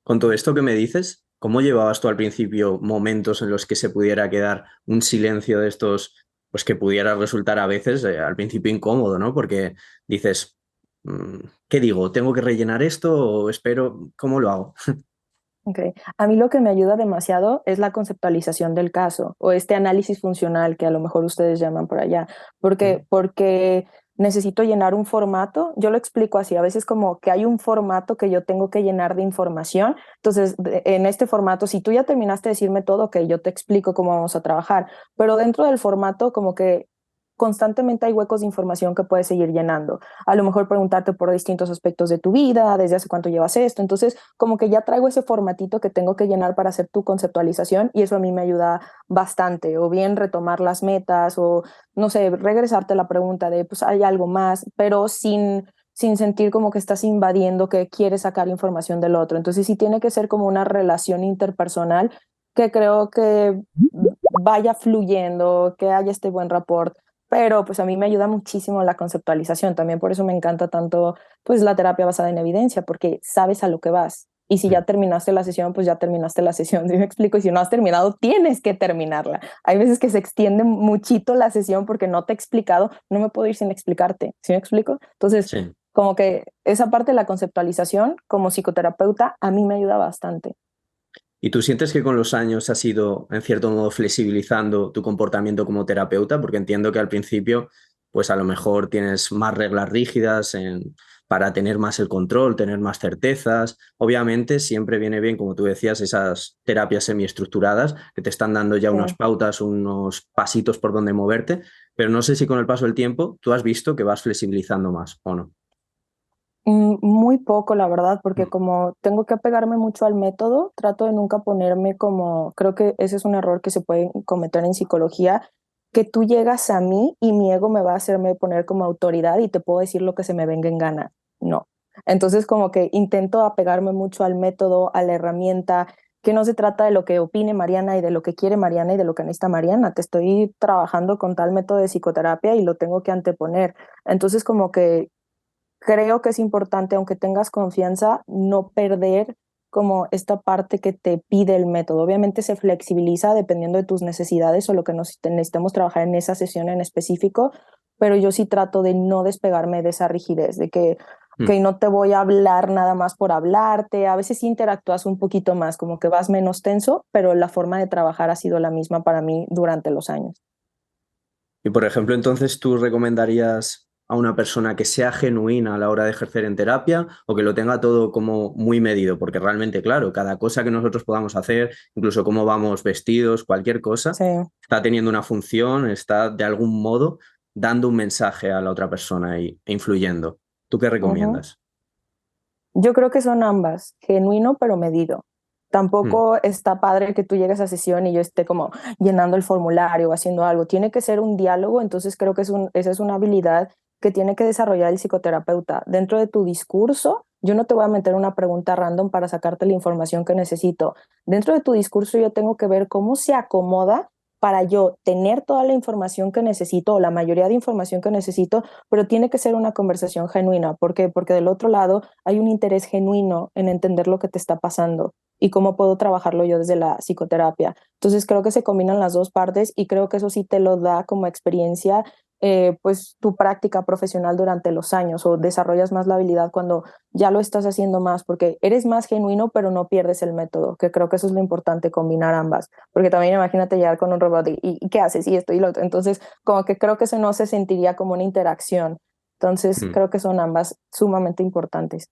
Con todo esto que me dices, ¿cómo llevabas tú al principio momentos en los que se pudiera quedar un silencio de estos, pues que pudiera resultar a veces al principio incómodo, ¿no? Porque dices, ¿qué digo? ¿Tengo que rellenar esto o espero? ¿Cómo lo hago? Okay. A mí lo que me ayuda demasiado es la conceptualización del caso o este análisis funcional que a lo mejor ustedes llaman por allá, porque necesito llenar un formato. Yo lo explico así, a veces como que hay un formato que yo tengo que llenar de información. Entonces, en este formato, si tú ya terminaste de decirme todo, que yo te explico cómo vamos a trabajar, pero dentro del formato como que constantemente hay huecos de información que puedes seguir llenando. A lo mejor preguntarte por distintos aspectos de tu vida, desde hace cuánto llevas esto. Entonces, como que ya traigo ese formatito que tengo que llenar para hacer tu conceptualización y eso a mí me ayuda bastante. O bien retomar las metas o, no sé, regresarte a la pregunta de, pues hay algo más, pero sin sentir como que estás invadiendo, que quieres sacar información del otro. Entonces, sí tiene que ser como una relación interpersonal que creo que vaya fluyendo, que haya este buen rapport, pero pues a mí me ayuda muchísimo la conceptualización. También por eso me encanta tanto pues la terapia basada en evidencia, porque sabes a lo que vas. Y si ya terminaste la sesión, pues ya terminaste la sesión. ¿Sí me explico? Y si no has terminado, tienes que terminarla. Hay veces que se extiende muchito la sesión porque no te he explicado, no me puedo ir sin explicarte. ¿Sí me explico? Entonces, Sí. como que esa parte de la conceptualización como psicoterapeuta a mí me ayuda bastante. ¿Y tú sientes que con los años has ido, en cierto modo, flexibilizando tu comportamiento como terapeuta? Porque entiendo que al principio, pues a lo mejor tienes más reglas rígidas para tener más el control, tener más certezas. Obviamente, siempre viene bien, como tú decías, esas terapias semiestructuradas que te están dando ya Sí. unas pautas, unos pasitos por donde moverte, pero no sé si con el paso del tiempo tú has visto que vas flexibilizando más o no. Muy poco, la verdad, porque como tengo que apegarme mucho al método, trato de nunca ponerme como, creo que ese es un error que se puede cometer en psicología, que tú llegas a mí y mi ego me va a hacerme poner como autoridad y te puedo decir lo que se me venga en gana. No. Entonces como que intento apegarme mucho al método, a la herramienta, que no se trata de lo que opine Mariana y de lo que quiere Mariana y de lo que necesita Mariana. Te estoy trabajando con tal método de psicoterapia y lo tengo que anteponer. Entonces como que creo que es importante, aunque tengas confianza, no perder como esta parte que te pide el método. Obviamente se flexibiliza dependiendo de tus necesidades o lo que necesitemos trabajar en esa sesión en específico, pero yo sí trato de no despegarme de esa rigidez, de que no te voy a hablar nada más por hablarte. A veces sí interactúas un poquito más, como que vas menos tenso, pero la forma de trabajar ha sido la misma para mí durante los años. Y por ejemplo, entonces tú recomendarías a una persona que sea genuina a la hora de ejercer en terapia o que lo tenga todo como muy medido, porque realmente, claro, cada cosa que nosotros podamos hacer, incluso cómo vamos vestidos, cualquier cosa, Sí. está teniendo una función, está de algún modo dando un mensaje a la otra persona e influyendo. ¿Tú qué Ujú. recomiendas? Yo creo que son ambas, genuino pero medido. Mm, Tampoco está padre que tú llegues a sesión y yo esté como llenando el formulario o haciendo algo. Tiene que ser un diálogo, entonces creo que esa es una habilidad que tiene que desarrollar el psicoterapeuta. Dentro de tu discurso, yo no te voy a meter una pregunta random para sacarte la información que necesito. Dentro de tu discurso yo tengo que ver cómo se acomoda para yo tener toda la información que necesito o la mayoría de información que necesito, pero tiene que ser una conversación genuina. ¿Por qué? Porque del otro lado hay un interés genuino en entender lo que te está pasando y cómo puedo trabajarlo yo desde la psicoterapia. Entonces creo que se combinan las dos partes y creo que eso sí te lo da como experiencia, pues tu práctica profesional durante los años, o desarrollas más la habilidad cuando ya lo estás haciendo más, porque eres más genuino pero no pierdes el método, que creo que eso es lo importante, combinar ambas, porque también imagínate llegar con un robot y ¿qué haces? Y esto y lo otro. Entonces como que creo que eso no se sentiría como una interacción. Entonces Mm. creo que son ambas sumamente importantes.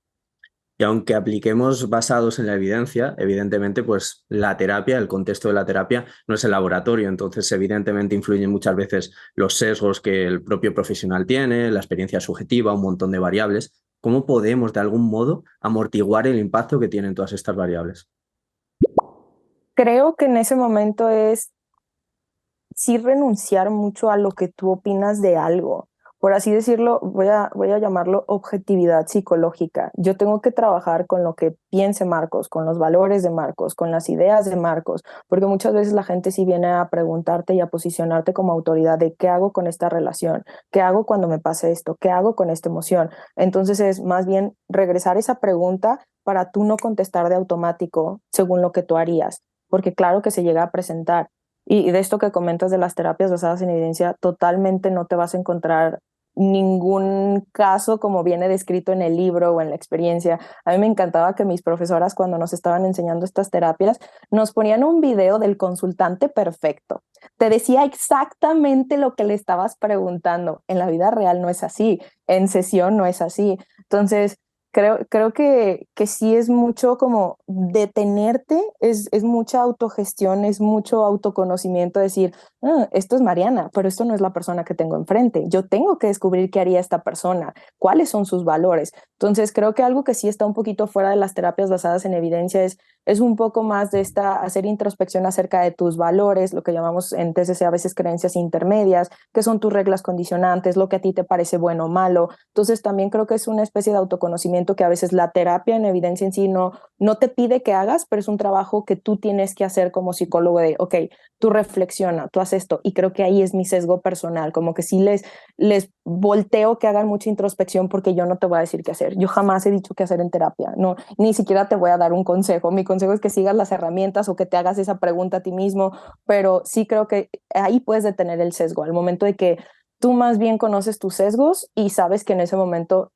Y aunque apliquemos basados en la evidencia, evidentemente, pues la terapia, el contexto de la terapia no es el laboratorio, entonces evidentemente influyen muchas veces los sesgos que el propio profesional tiene, la experiencia subjetiva, un montón de variables. ¿Cómo podemos de algún modo amortiguar el impacto que tienen todas estas variables? Creo que en ese momento es sí renunciar mucho a lo que tú opinas de algo. Por así decirlo, voy a llamarlo objetividad psicológica. Yo tengo que trabajar con lo que piense Marcos, con los valores de Marcos, con las ideas de Marcos, porque muchas veces la gente sí viene a preguntarte y a posicionarte como autoridad de qué hago con esta relación, qué hago cuando me pase esto, qué hago con esta emoción. Entonces es más bien regresar esa pregunta para tú no contestar de automático según lo que tú harías, porque claro que se llega a presentar. Y de esto que comentas de las terapias basadas en evidencia, totalmente no te vas a encontrar ningún caso como viene descrito en el libro o en la experiencia. A mí me encantaba que mis profesoras, cuando nos estaban enseñando estas terapias, nos ponían un video del consultante perfecto. Te decía exactamente lo que le estabas preguntando. En la vida real no es así, en sesión no es así. Entonces, creo que sí es mucho como detenerte, es mucha autogestión, es mucho autoconocimiento, decir, "Ah, esto es Mariana, pero esto no es la persona que tengo enfrente. Yo tengo que descubrir qué haría esta persona, cuáles son sus valores". Entonces creo que algo que sí está un poquito fuera de las terapias basadas en evidencia es un poco más de hacer introspección acerca de tus valores, lo que llamamos en TCC a veces creencias intermedias, qué son tus reglas condicionantes, lo que a ti te parece bueno o malo. Entonces también creo que es una especie de autoconocimiento que a veces la terapia en evidencia en sí no te pide que hagas, pero es un trabajo que tú tienes que hacer como psicólogo de, ok, tú reflexiona, tú haces esto. Y creo que ahí es mi sesgo personal, como que sí les volteo que hagan mucha introspección, porque yo no te voy a decir qué hacer. Yo jamás he dicho qué hacer en terapia, no, ni siquiera te voy a dar un consejo. Mi consejo es que sigas las herramientas o que te hagas esa pregunta a ti mismo, pero sí creo que ahí puedes detener el sesgo, al momento de que tú más bien conoces tus sesgos y sabes que en ese momento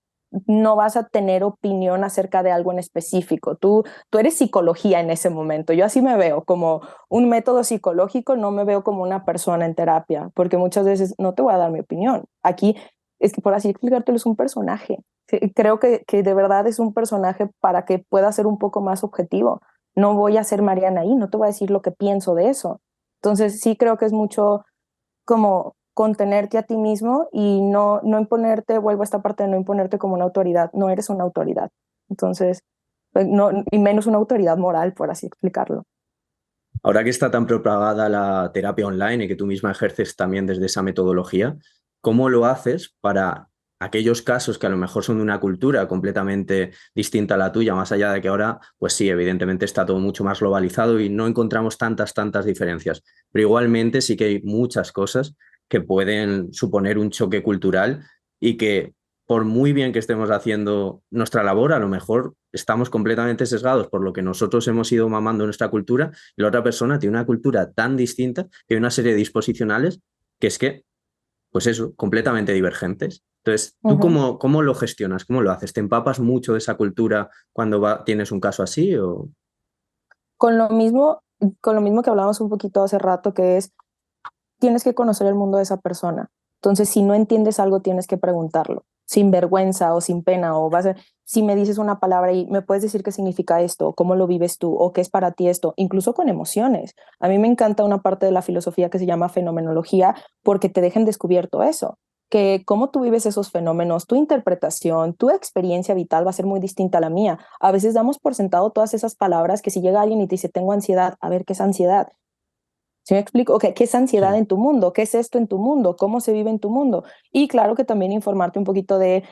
no vas a tener opinión acerca de algo en específico. Tú eres psicología en ese momento. Yo así me veo, como un método psicológico, no me veo como una persona en terapia, porque muchas veces no te voy a dar mi opinión. Aquí es que, por así explicártelo, es un personaje. Sí, creo que de verdad es un personaje para que pueda ser un poco más objetivo. No voy a ser Mariana ahí, no te voy a decir lo que pienso de eso. Entonces sí creo que es mucho como contenerte a ti mismo y no imponerte, vuelvo a esta parte de no imponerte como una autoridad, no eres una autoridad. Entonces, pues, no, y menos una autoridad moral, por así explicarlo. Ahora que está tan propagada la terapia online y que tú misma ejerces también desde esa metodología, ¿cómo lo haces para aquellos casos que a lo mejor son de una cultura completamente distinta a la tuya, más allá de que ahora, pues sí, evidentemente está todo mucho más globalizado y no encontramos tantas diferencias, pero igualmente sí que hay muchas cosas que pueden suponer un choque cultural y que por muy bien que estemos haciendo nuestra labor, a lo mejor estamos completamente sesgados por lo que nosotros hemos ido mamando en nuestra cultura, y la otra persona tiene una cultura tan distinta, tiene una serie de disposicionales que es que, pues eso, completamente divergentes. Entonces, ¿tú Ujú. cómo lo gestionas? ¿Cómo lo haces? ¿Te empapas mucho de esa cultura cuando tienes un caso así? O... Con lo mismo, con lo mismo que hablábamos un poquito hace rato, que es, tienes que conocer el mundo de esa persona. Entonces, si no entiendes algo, tienes que preguntarlo, sin vergüenza o sin pena, o si me dices una palabra y me puedes decir qué significa esto, o cómo lo vives tú, o qué es para ti esto, incluso con emociones. A mí me encanta una parte de la filosofía que se llama fenomenología, porque te dejan descubierto eso, que cómo tú vives esos fenómenos, tu interpretación, tu experiencia vital va a ser muy distinta a la mía. A veces damos por sentado todas esas palabras, que si llega alguien y te dice, tengo ansiedad, a ver, ¿qué es ansiedad? ¿Sí me explico? Okay, ¿qué es ansiedad Sí. en tu mundo? ¿Qué es esto en tu mundo? ¿Cómo se vive en tu mundo? Y claro que también informarte un poquito de,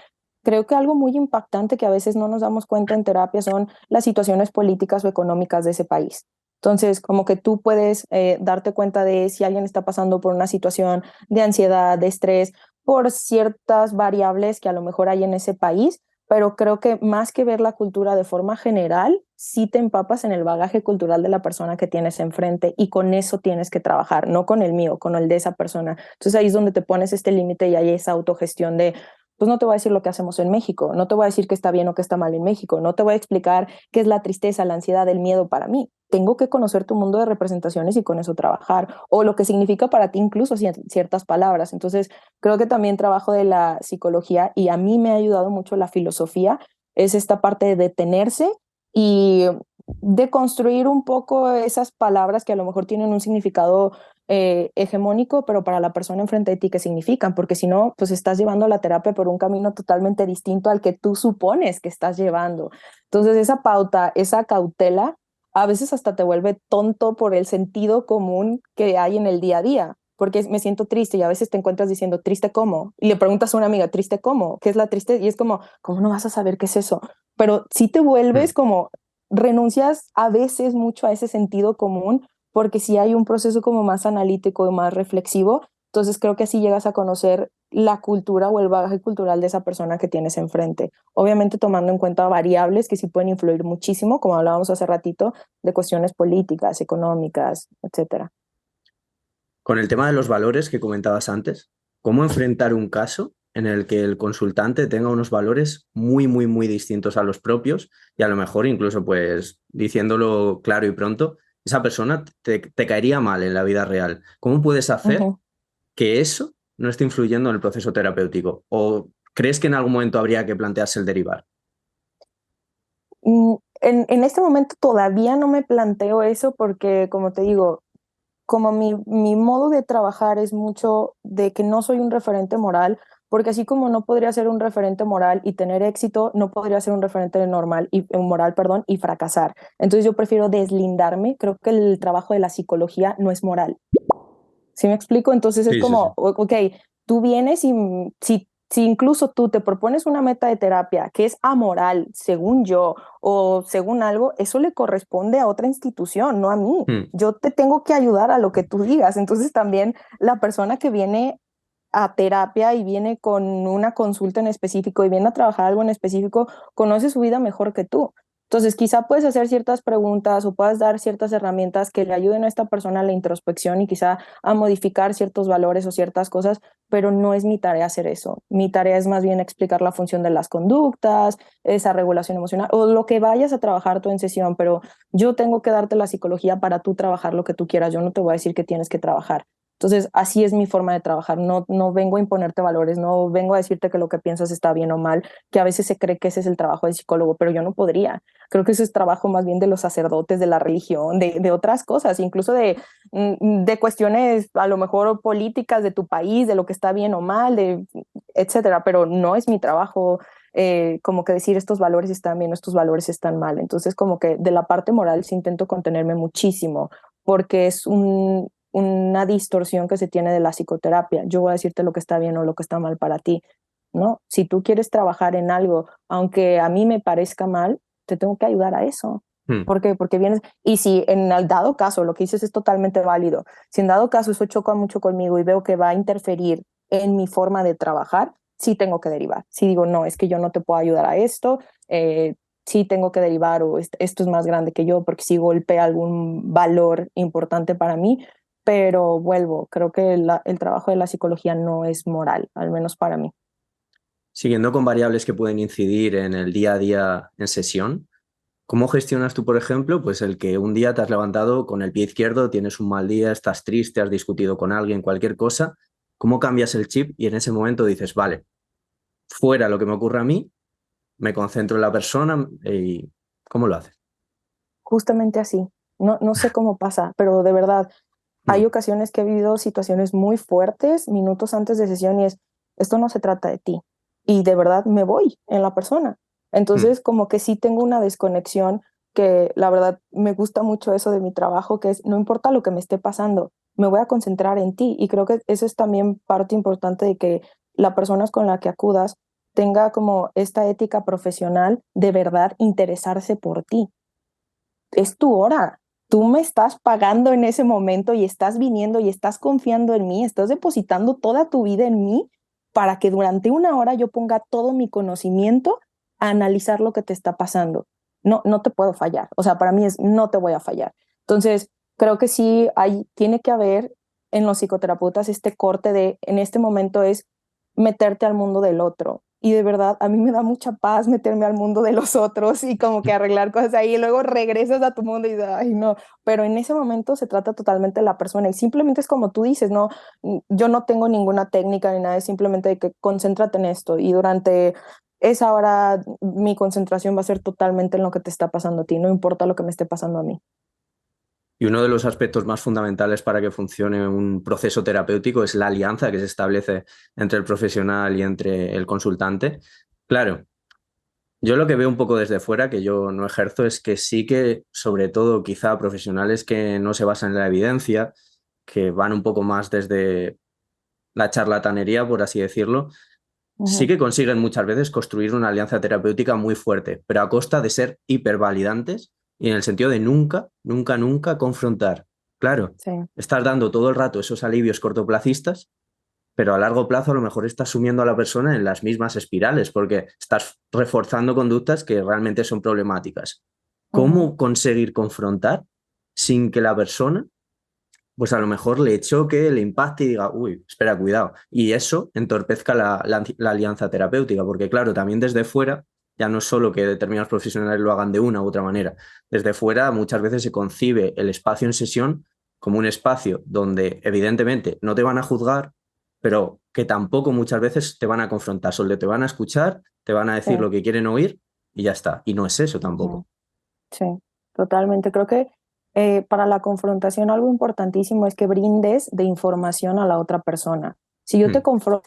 creo que algo muy impactante que a veces no nos damos cuenta en terapia son las situaciones políticas o económicas de ese país. Entonces, como que tú puedes darte cuenta de si alguien está pasando por una situación de ansiedad, de estrés, por ciertas variables que a lo mejor hay en ese país, pero creo que más que ver la cultura de forma general, sí te empapas en el bagaje cultural de la persona que tienes enfrente y con eso tienes que trabajar, no con el mío, con el de esa persona. Entonces ahí es donde te pones este límite y hay esa autogestión de, pues no te voy a decir lo que hacemos en México, no te voy a decir que está bien o que está mal en México, no te voy a explicar qué es la tristeza, la ansiedad, el miedo para mí. Tengo que conocer tu mundo de representaciones y con eso trabajar, o lo que significa para ti incluso ciertas palabras. Entonces, creo que también trabajo de la psicología y a mí me ha ayudado mucho la filosofía, es esta parte de detenerse y de construir un poco esas palabras que a lo mejor tienen un significado hegemónico, pero para la persona enfrente de ti, ¿qué significan? Porque si no, pues estás llevando la terapia por un camino totalmente distinto al que tú supones que estás llevando. Entonces, esa pauta, esa cautela, a veces hasta te vuelve tonto por el sentido común que hay en el día a día. Porque me siento triste y a veces te encuentras diciendo, ¿triste cómo? Y le preguntas a una amiga, ¿triste cómo? ¿Qué es la tristeza? Y es como, ¿cómo no vas a saber qué es eso? Pero si te vuelves como, renuncias a veces mucho a ese sentido común porque si hay un proceso como más analítico y más reflexivo, entonces creo que así llegas a conocer la cultura o el bagaje cultural de esa persona que tienes enfrente. Obviamente tomando en cuenta variables que sí pueden influir muchísimo, como hablábamos hace ratito, de cuestiones políticas, económicas, etcétera. Con el tema de los valores que comentabas antes, ¿cómo enfrentar un caso en el que el consultante tenga unos valores muy, muy, muy distintos a los propios y a lo mejor incluso, pues, diciéndolo claro y pronto, esa persona te caería mal en la vida real? ¿Cómo puedes hacer Ujú. que eso no esté influyendo en el proceso terapéutico? ¿O crees que en algún momento habría que plantearse el derivar? En este momento todavía no me planteo eso porque, como te digo, como mi modo de trabajar es mucho de que no soy un referente moral, porque así como no podría ser un referente moral y tener éxito, no podría ser un referente normal y moral, perdón, y fracasar. Entonces yo prefiero deslindarme. Creo que el trabajo de la psicología no es moral. ¿Sí me explico? Entonces es Sí, sí, sí. como, ok, tú vienes y si incluso tú te propones una meta de terapia que es amoral, según yo, o según algo, eso le corresponde a otra institución, no a mí. Mm. Yo te tengo que ayudar a lo que tú digas. Entonces también la persona que viene a terapia y viene con una consulta en específico y viene a trabajar algo en específico, conoce su vida mejor que tú. Entonces, quizá puedes hacer ciertas preguntas o puedas dar ciertas herramientas que le ayuden a esta persona a la introspección y quizá a modificar ciertos valores o ciertas cosas, pero no es mi tarea hacer eso. Mi tarea es más bien explicar la función de las conductas, esa regulación emocional o lo que vayas a trabajar tú en sesión, pero yo tengo que darte la psicología para tú trabajar lo que tú quieras. Yo no te voy a decir que tienes que trabajar. Entonces, así es mi forma de trabajar. No vengo a imponerte valores, no vengo a decirte que lo que piensas está bien o mal, que a veces se cree que ese es el trabajo del psicólogo, pero yo no podría. Creo que eso es trabajo más bien de los sacerdotes, de la religión, de otras cosas, incluso de cuestiones a lo mejor políticas de tu país, de lo que está bien o mal, etcétera, pero no es mi trabajo. Como que decir estos valores están bien, estos valores están mal. Entonces, como que de la parte moral sí intento contenerme muchísimo, porque es una distorsión que se tiene de la psicoterapia. Yo voy a decirte lo que está bien o lo que está mal para ti, ¿no? Si tú quieres trabajar en algo, aunque a mí me parezca mal, te tengo que ayudar a eso. Mm. ¿Por qué? Porque vienes, y si en el dado caso lo que dices es totalmente válido, si en dado caso eso choca mucho conmigo y veo que va a interferir en mi forma de trabajar, sí tengo que derivar. Si digo, no, es que yo no te puedo ayudar a esto, sí tengo que derivar o esto es más grande que yo porque sí golpea algún valor importante para mí, pero vuelvo, creo que el trabajo de la psicología no es moral, al menos para mí. Siguiendo con variables que pueden incidir en el día a día en sesión, ¿cómo gestionas tú, por ejemplo, pues el que un día te has levantado con el pie izquierdo, tienes un mal día, estás triste, has discutido con alguien, cualquier cosa? ¿Cómo cambias el chip y en ese momento dices, vale, fuera lo que me ocurre a mí, me concentro en la persona y ¿cómo lo haces? Justamente así. No sé cómo pasa, pero de verdad, hay Mm. ocasiones que he vivido situaciones muy fuertes minutos antes de sesión y esto no se trata de ti. Y de verdad me voy en la persona. Mm. Entonces, como que sí tengo una desconexión que la verdad me gusta mucho eso de mi trabajo, que es, no importa lo que me esté pasando, me voy a concentrar en ti. Y creo que eso es también parte importante de que la persona con la que acudas tenga como esta ética profesional de verdad interesarse por ti. Es tu hora. tú me estás pagando en ese momento y estás viniendo y estás confiando en mí, estás depositando toda tu vida en mí para que durante una hora yo ponga todo mi conocimiento a analizar lo que te está pasando. No, no te puedo fallar. O sea, para mí es no te voy a fallar. Entonces, creo que sí tiene que haber en los psicoterapeutas este corte de, en este momento es meterte al mundo del otro. Y de verdad, a mí me da mucha paz meterme al mundo de los otros y como que arreglar cosas ahí y luego regresas a tu mundo y dices, ay, no. Pero en ese momento se trata totalmente de la persona y simplemente es como tú dices, no, yo no tengo ninguna técnica ni nada, es simplemente de que concéntrate en esto y durante esa hora mi concentración va a ser totalmente en lo que te está pasando a ti, no importa lo que me esté pasando a mí. Y uno de los aspectos más fundamentales para que funcione un proceso terapéutico es la alianza que se establece entre el profesional y entre el consultante. Claro, yo lo que veo un poco desde fuera, que yo no ejerzo, es que sí que, sobre todo, quizá profesionales que no se basan en la evidencia, que van un poco más desde la charlatanería, por así decirlo, sí Ujú. que consiguen muchas veces construir una alianza terapéutica muy fuerte, pero a costa de ser hipervalidantes y en el sentido de nunca, nunca, nunca confrontar. Claro, Sí, estás dando todo el rato esos alivios cortoplacistas, pero a largo plazo a lo mejor estás sumiendo a la persona en las mismas espirales porque estás reforzando conductas que realmente son problemáticas. ujú, ¿Cómo conseguir confrontar sin que la persona pues a lo mejor le choque, le impacte y diga, uy, espera, cuidado? Y eso entorpezca la alianza terapéutica, porque claro, también desde fuera, ya no es solo que determinados profesionales lo hagan de una u otra manera, desde fuera muchas veces se concibe el espacio en sesión como un espacio donde evidentemente no te van a juzgar, pero que tampoco muchas veces te van a confrontar, solo te van a escuchar, te van a sí, decir lo que quieren oír y ya está. Y no es eso ujú. tampoco. Sí, totalmente. Creo que para la confrontación algo importantísimo es que brindes de información a la otra persona. Si yo te Mm, confronto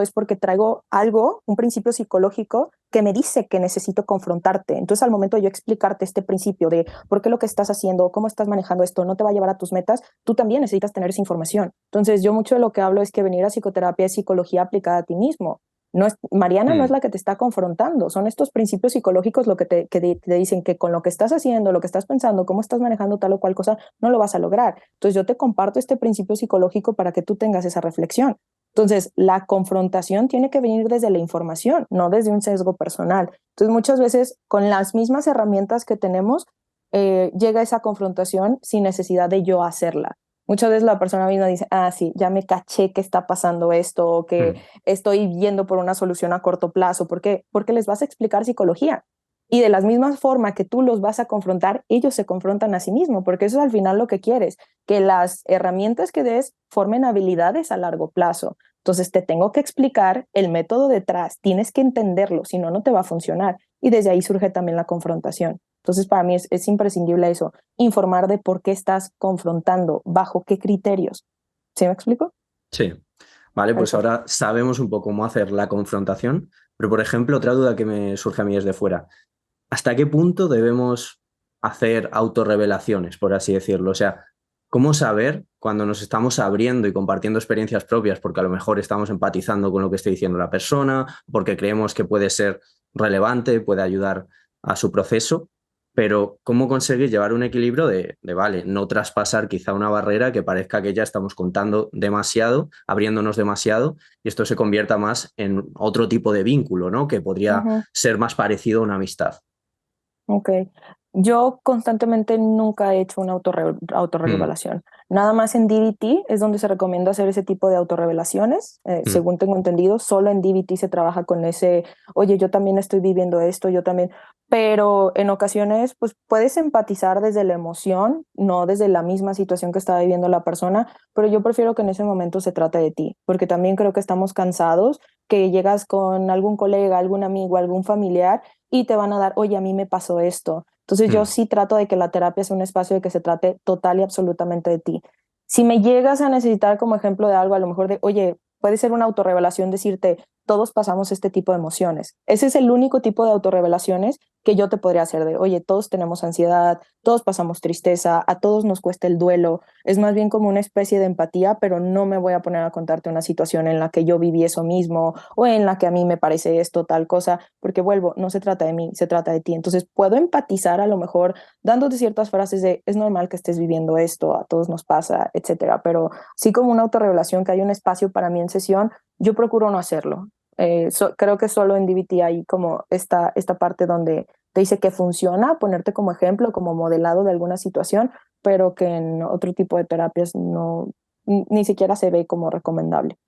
es porque traigo algo, un principio psicológico que me dice que necesito confrontarte. Entonces, al momento de yo explicarte este principio de por qué lo que estás haciendo, cómo estás manejando esto, no te va a llevar a tus metas, tú también necesitas tener esa información. Entonces, yo mucho de lo que hablo es que venir a psicoterapia es psicología aplicada a ti mismo. No es, Mariana no es mm, la que te está confrontando, son estos principios psicológicos lo que te dicen que con lo que estás haciendo, lo que estás pensando, cómo estás manejando tal o cual cosa, no lo vas a lograr. Entonces yo te comparto este principio psicológico para que tú tengas esa reflexión. Entonces, la confrontación tiene que venir desde la información, no desde un sesgo personal. Entonces, muchas veces con las mismas herramientas que tenemos, llega esa confrontación sin necesidad de yo hacerla. Muchas veces la persona misma dice, ah, sí, ya me caché que está pasando esto o que mm. estoy viendo por una solución a corto plazo. ¿Por qué? Porque les vas a explicar psicología. Y de las mismas formas que tú los vas a confrontar, ellos se confrontan a sí mismos, porque eso es al final lo que quieres, que las herramientas que des formen habilidades a largo plazo. Entonces te tengo que explicar el método detrás, tienes que entenderlo, si no, no te va a funcionar. Y desde ahí surge también la confrontación. Entonces para mí es imprescindible eso, informar de por qué estás confrontando, bajo qué criterios. ¿Sí me explico? Sí. Vale, pues Perfecto. ahora sabemos un poco cómo hacer la confrontación, pero por ejemplo, otra duda que me surge a mí desde fuera, ¿hasta qué punto debemos hacer autorrevelaciones, por así decirlo? O sea, ¿cómo saber cuando nos estamos abriendo y compartiendo experiencias propias, porque a lo mejor estamos empatizando con lo que esté diciendo la persona, porque creemos que puede ser relevante, puede ayudar a su proceso? Pero ¿cómo conseguir llevar un equilibrio vale, no traspasar quizá una barrera que parezca que ya estamos contando demasiado, abriéndonos demasiado, y esto se convierta más en otro tipo de vínculo, ¿no? Que podría Ujú. ser más parecido a una amistad. Ok. Yo constantemente nunca he hecho una Mm, autorrevelación. Nada más en DBT es donde se recomienda hacer ese tipo de autorrevelaciones. mm, Según tengo entendido, solo en DBT se trabaja con ese, oye, yo también estoy viviendo esto, yo también. Pero en ocasiones, pues puedes empatizar desde la emoción, no desde la misma situación que está viviendo la persona, pero yo prefiero que en ese momento se trate de ti, porque también creo que estamos cansados, que llegas con algún colega, algún amigo, algún familiar y te van a dar, oye, a mí me pasó esto. Entonces yo mm, sí trato de que la terapia sea un espacio de que se trate total y absolutamente de ti. Si me llegas a necesitar como ejemplo de algo, a lo mejor de, oye, puede ser una autorrevelación decirte, todos pasamos este tipo de emociones. Ese es el único tipo de autorrevelaciones que yo te podría hacer de, oye, todos tenemos ansiedad, todos pasamos tristeza, a todos nos cuesta el duelo. Es más bien como una especie de empatía, pero no me voy a poner a contarte una situación en la que yo viví eso mismo o en la que a mí me parece esto, tal cosa, porque vuelvo, no se trata de mí, se trata de ti. Entonces puedo empatizar a lo mejor dándote ciertas frases de, es normal que estés viviendo esto, a todos nos pasa, etcétera, pero sí como una autorrevelación que hay un espacio para mí en sesión, yo procuro no hacerlo. Creo que solo en DBT hay como esta parte donde te dice que funciona, ponerte como ejemplo, como modelado de alguna situación, pero que en otro tipo de terapias no, ni siquiera se ve como recomendable.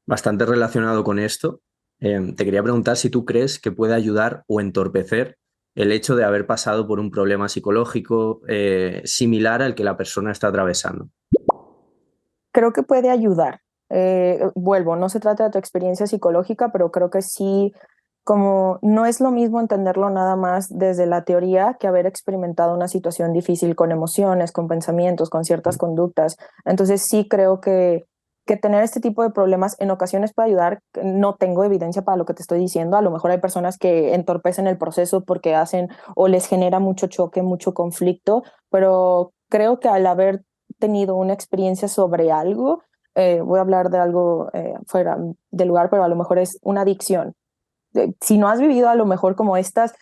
Bastante relacionado con esto, te quería preguntar si tú crees que puede ayudar o entorpecer el hecho de haber pasado por un problema psicológico similar al que la persona está atravesando. Creo que puede ayudar. Vuelvo, no se trata de tu experiencia psicológica, pero creo que sí, como no es lo mismo entenderlo nada más desde la teoría que haber experimentado una situación difícil con emociones, con pensamientos, con ciertas conductas. Entonces sí creo que tener este tipo de problemas en ocasiones puede ayudar. No tengo evidencia para lo que te estoy diciendo. A lo mejor hay personas que entorpecen el proceso porque hacen o les genera mucho choque, mucho conflicto, pero creo que al haber tenido una experiencia sobre algo, voy a hablar de algo fuera del lugar, pero a lo mejor es una adicción. Si no has vivido a lo mejor como estas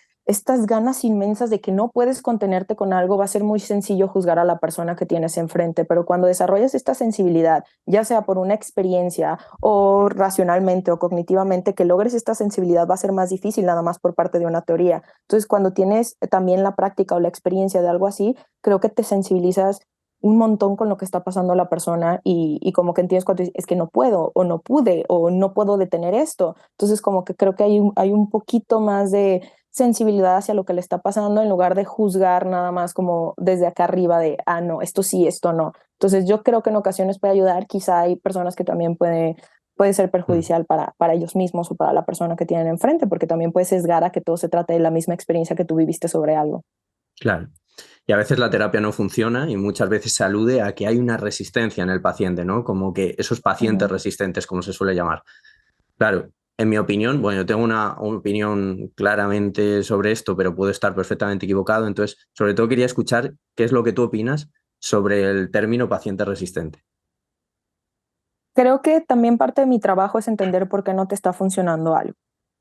ganas inmensas de que no puedes contenerte con algo, va a ser muy sencillo juzgar a la persona que tienes enfrente, pero cuando desarrollas esta sensibilidad, ya sea por una experiencia o racionalmente o cognitivamente, que logres esta sensibilidad va a ser más difícil nada más por parte de una teoría. Entonces, cuando tienes también la práctica o la experiencia de algo así, creo que te sensibilizas un montón con lo que está pasando a la persona y como que entiendes cuando es que no puedo o no pude o no puedo detener esto. Entonces como que creo que hay un poquito más de sensibilidad hacia lo que le está pasando en lugar de juzgar nada más como desde acá arriba de, ah, no, esto sí, esto no. Entonces yo creo que en ocasiones puede ayudar, quizá hay personas que también puede ser Mm, perjudicial para ellos mismos o para la persona que tienen enfrente, porque también puede sesgar a que todo se trate de la misma experiencia que tú viviste sobre algo. claro. Y a veces la terapia no funciona y muchas veces se alude a que hay una resistencia en el paciente, ¿no? Como que esos pacientes Ujú. resistentes, como se suele llamar. Claro, en mi opinión, bueno, yo tengo una opinión claramente sobre esto, pero puedo estar perfectamente equivocado. Entonces, sobre todo quería escuchar qué es lo que tú opinas sobre el término paciente resistente. Creo que también parte de mi trabajo es entender por qué no te está funcionando algo.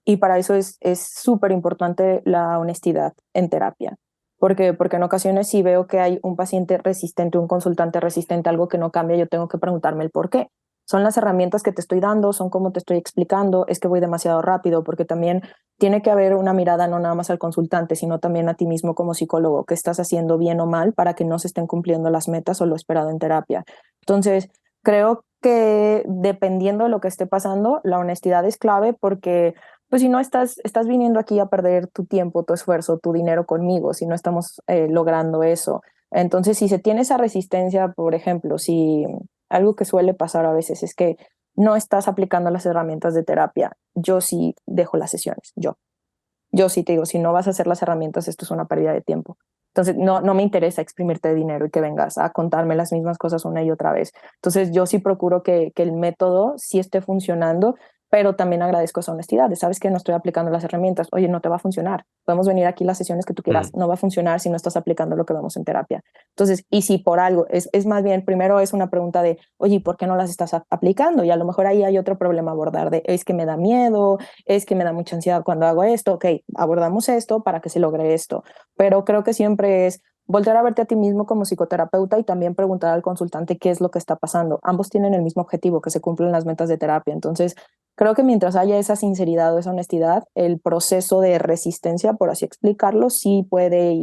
Y para eso es súper importante la honestidad en terapia. Porque en ocasiones si veo que hay un paciente resistente, un consultante resistente, algo que no cambia, yo tengo que preguntarme el por qué. Son las herramientas que te estoy dando, son como te estoy explicando, es que voy demasiado rápido, porque también tiene que haber una mirada no nada más al consultante, sino también a ti mismo como psicólogo, qué estás haciendo bien o mal para que no se estén cumpliendo las metas o lo esperado en terapia. Entonces, creo que dependiendo de lo que esté pasando, la honestidad es clave porque pues si no estás viniendo aquí a perder tu tiempo, tu esfuerzo, tu dinero conmigo, si no estamos logrando eso. Entonces, si se tiene esa resistencia, por ejemplo, si algo que suele pasar a veces es que no estás aplicando las herramientas de terapia, yo sí dejo las sesiones, yo sí te digo, si no vas a hacer las herramientas, esto es una pérdida de tiempo. Entonces, no me interesa exprimirte dinero y que vengas a contarme las mismas cosas una y otra vez. Entonces, yo sí procuro que el método sí esté funcionando, pero también agradezco esa honestidad. Sabes que no estoy aplicando las herramientas. Oye, no te va a funcionar. Podemos venir aquí las sesiones que tú quieras. Mm, No va a funcionar si no estás aplicando lo que vemos en terapia. Entonces, y si por algo, es más bien, primero es una pregunta de, oye, ¿por qué no las estás aplicando? Y a lo mejor ahí hay otro problema a abordar de, es que me da miedo, es que me da mucha ansiedad cuando hago esto, ok, abordamos esto para que se logre esto, pero creo que siempre es volver a verte a ti mismo como psicoterapeuta y también preguntar al consultante qué es lo que está pasando. Ambos tienen el mismo objetivo, que se cumplen las metas de terapia. Entonces, creo que mientras haya esa sinceridad o esa honestidad, el proceso de resistencia, por así explicarlo, sí puede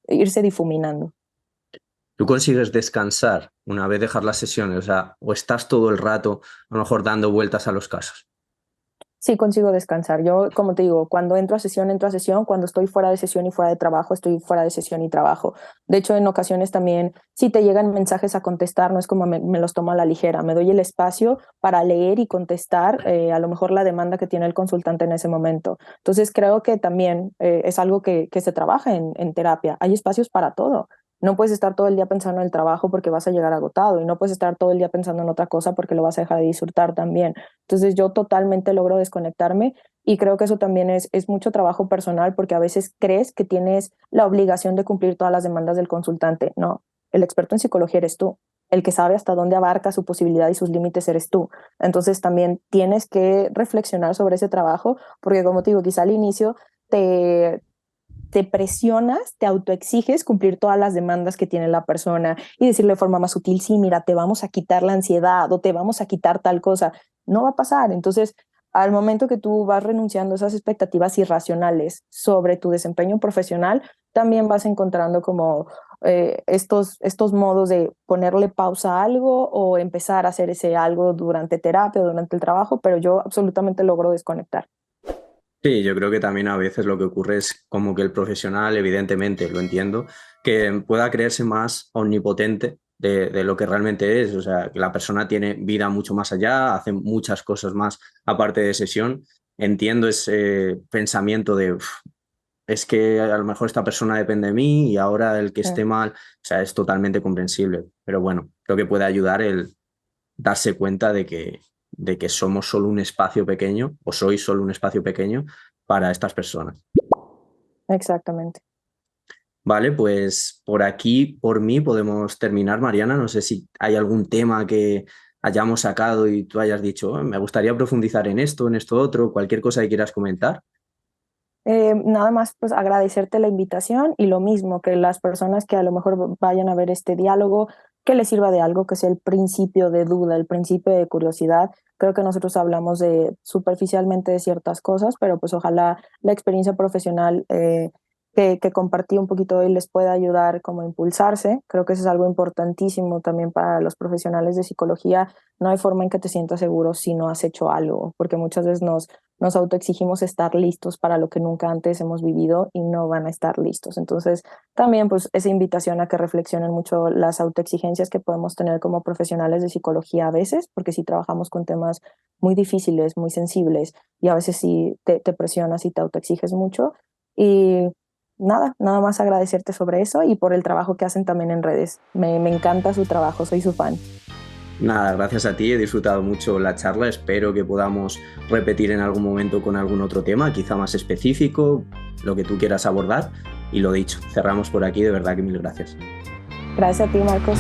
irse difuminando. ¿Tú consigues descansar una vez dejar las sesiones? O sea, o estás todo el rato a lo mejor dando vueltas a los casos. Sí, consigo descansar. Yo, como te digo, cuando entro a sesión, cuando estoy fuera de sesión y fuera de trabajo, estoy fuera de sesión y trabajo. De hecho, en ocasiones también, si te llegan mensajes a contestar, no es como me los tomo a la ligera, me doy el espacio para leer y contestar a lo mejor la demanda que tiene el consultante en ese momento. Entonces, creo que también es algo que se trabaja en terapia. Hay espacios para todo. No puedes estar todo el día pensando en el trabajo porque vas a llegar agotado y no puedes estar todo el día pensando en otra cosa porque lo vas a dejar de disfrutar también. Entonces yo totalmente logro desconectarme Y creo que eso también es mucho trabajo personal porque a veces crees que tienes la obligación de cumplir todas las demandas del consultante. No, el experto en psicología eres tú. El que sabe hasta dónde abarca su posibilidad y sus límites eres tú. Entonces también tienes que reflexionar sobre ese trabajo porque, como te digo, quizá al inicio te presionas, te autoexiges cumplir todas las demandas que tiene la persona y decirle de forma más sutil, sí, mira, te vamos a quitar la ansiedad o te vamos a quitar tal cosa. No va a pasar. Entonces, al momento que tú vas renunciando a esas expectativas irracionales sobre tu desempeño profesional, también vas encontrando como estos modos de ponerle pausa a algo o empezar a hacer ese algo durante terapia o durante el trabajo, pero yo absolutamente logro desconectar. Sí, yo creo que también a veces lo que ocurre es como que el profesional, evidentemente, lo entiendo, que pueda creerse más omnipotente de lo que realmente es. O sea, que la persona tiene vida mucho más allá, hace muchas cosas más aparte de sesión. Entiendo ese pensamiento de, "Uf, es que a lo mejor esta persona depende de mí y ahora el que Sí. esté mal", o sea, es totalmente comprensible. Pero bueno, creo que puede ayudar el darse cuenta de que somos solo un espacio pequeño o soy solo un espacio pequeño para estas personas. Exactamente. Vale, pues por aquí, por mí, podemos terminar, Mariana. No sé si hay algún tema que hayamos sacado y tú hayas dicho, "Oh, me gustaría profundizar en esto otro, cualquier cosa que quieras comentar". Nada más pues agradecerte la invitación y lo mismo, que las personas que a lo mejor vayan a ver este diálogo, que les sirva de algo, que sea el principio de duda, el principio de curiosidad. Creo que nosotros hablamos de superficialmente de ciertas cosas, pero pues ojalá la experiencia profesional que compartí un poquito hoy les pueda ayudar como a impulsarse. Creo que eso es algo importantísimo también para los profesionales de psicología. No hay forma en que te sientas seguro si no has hecho algo, porque muchas veces nos autoexigimos estar listos para lo que nunca antes hemos vivido y no van a estar listos. Entonces, también pues esa invitación a que reflexionen mucho las autoexigencias que podemos tener como profesionales de psicología a veces, porque sí trabajamos con temas muy difíciles, muy sensibles y a veces sí te presionas y te autoexiges mucho. Y nada más agradecerte sobre eso y por el trabajo que hacen también en redes. Me encanta su trabajo, soy su fan. Nada, gracias a ti, he disfrutado mucho la charla, espero que podamos repetir en algún momento con algún otro tema, quizá más específico, lo que tú quieras abordar. Y lo dicho, cerramos por aquí, de verdad que mil gracias. Gracias a ti, Marcos.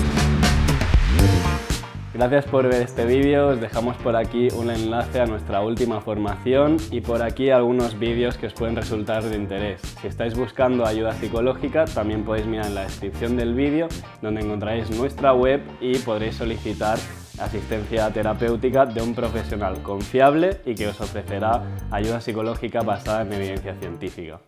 Gracias por ver este vídeo, os dejamos por aquí un enlace a nuestra última formación y por aquí algunos vídeos que os pueden resultar de interés. Si estáis buscando ayuda psicológica, también podéis mirar en la descripción del vídeo donde encontraréis nuestra web y podréis solicitar asistencia terapéutica de un profesional confiable y que os ofrecerá ayuda psicológica basada en evidencia científica.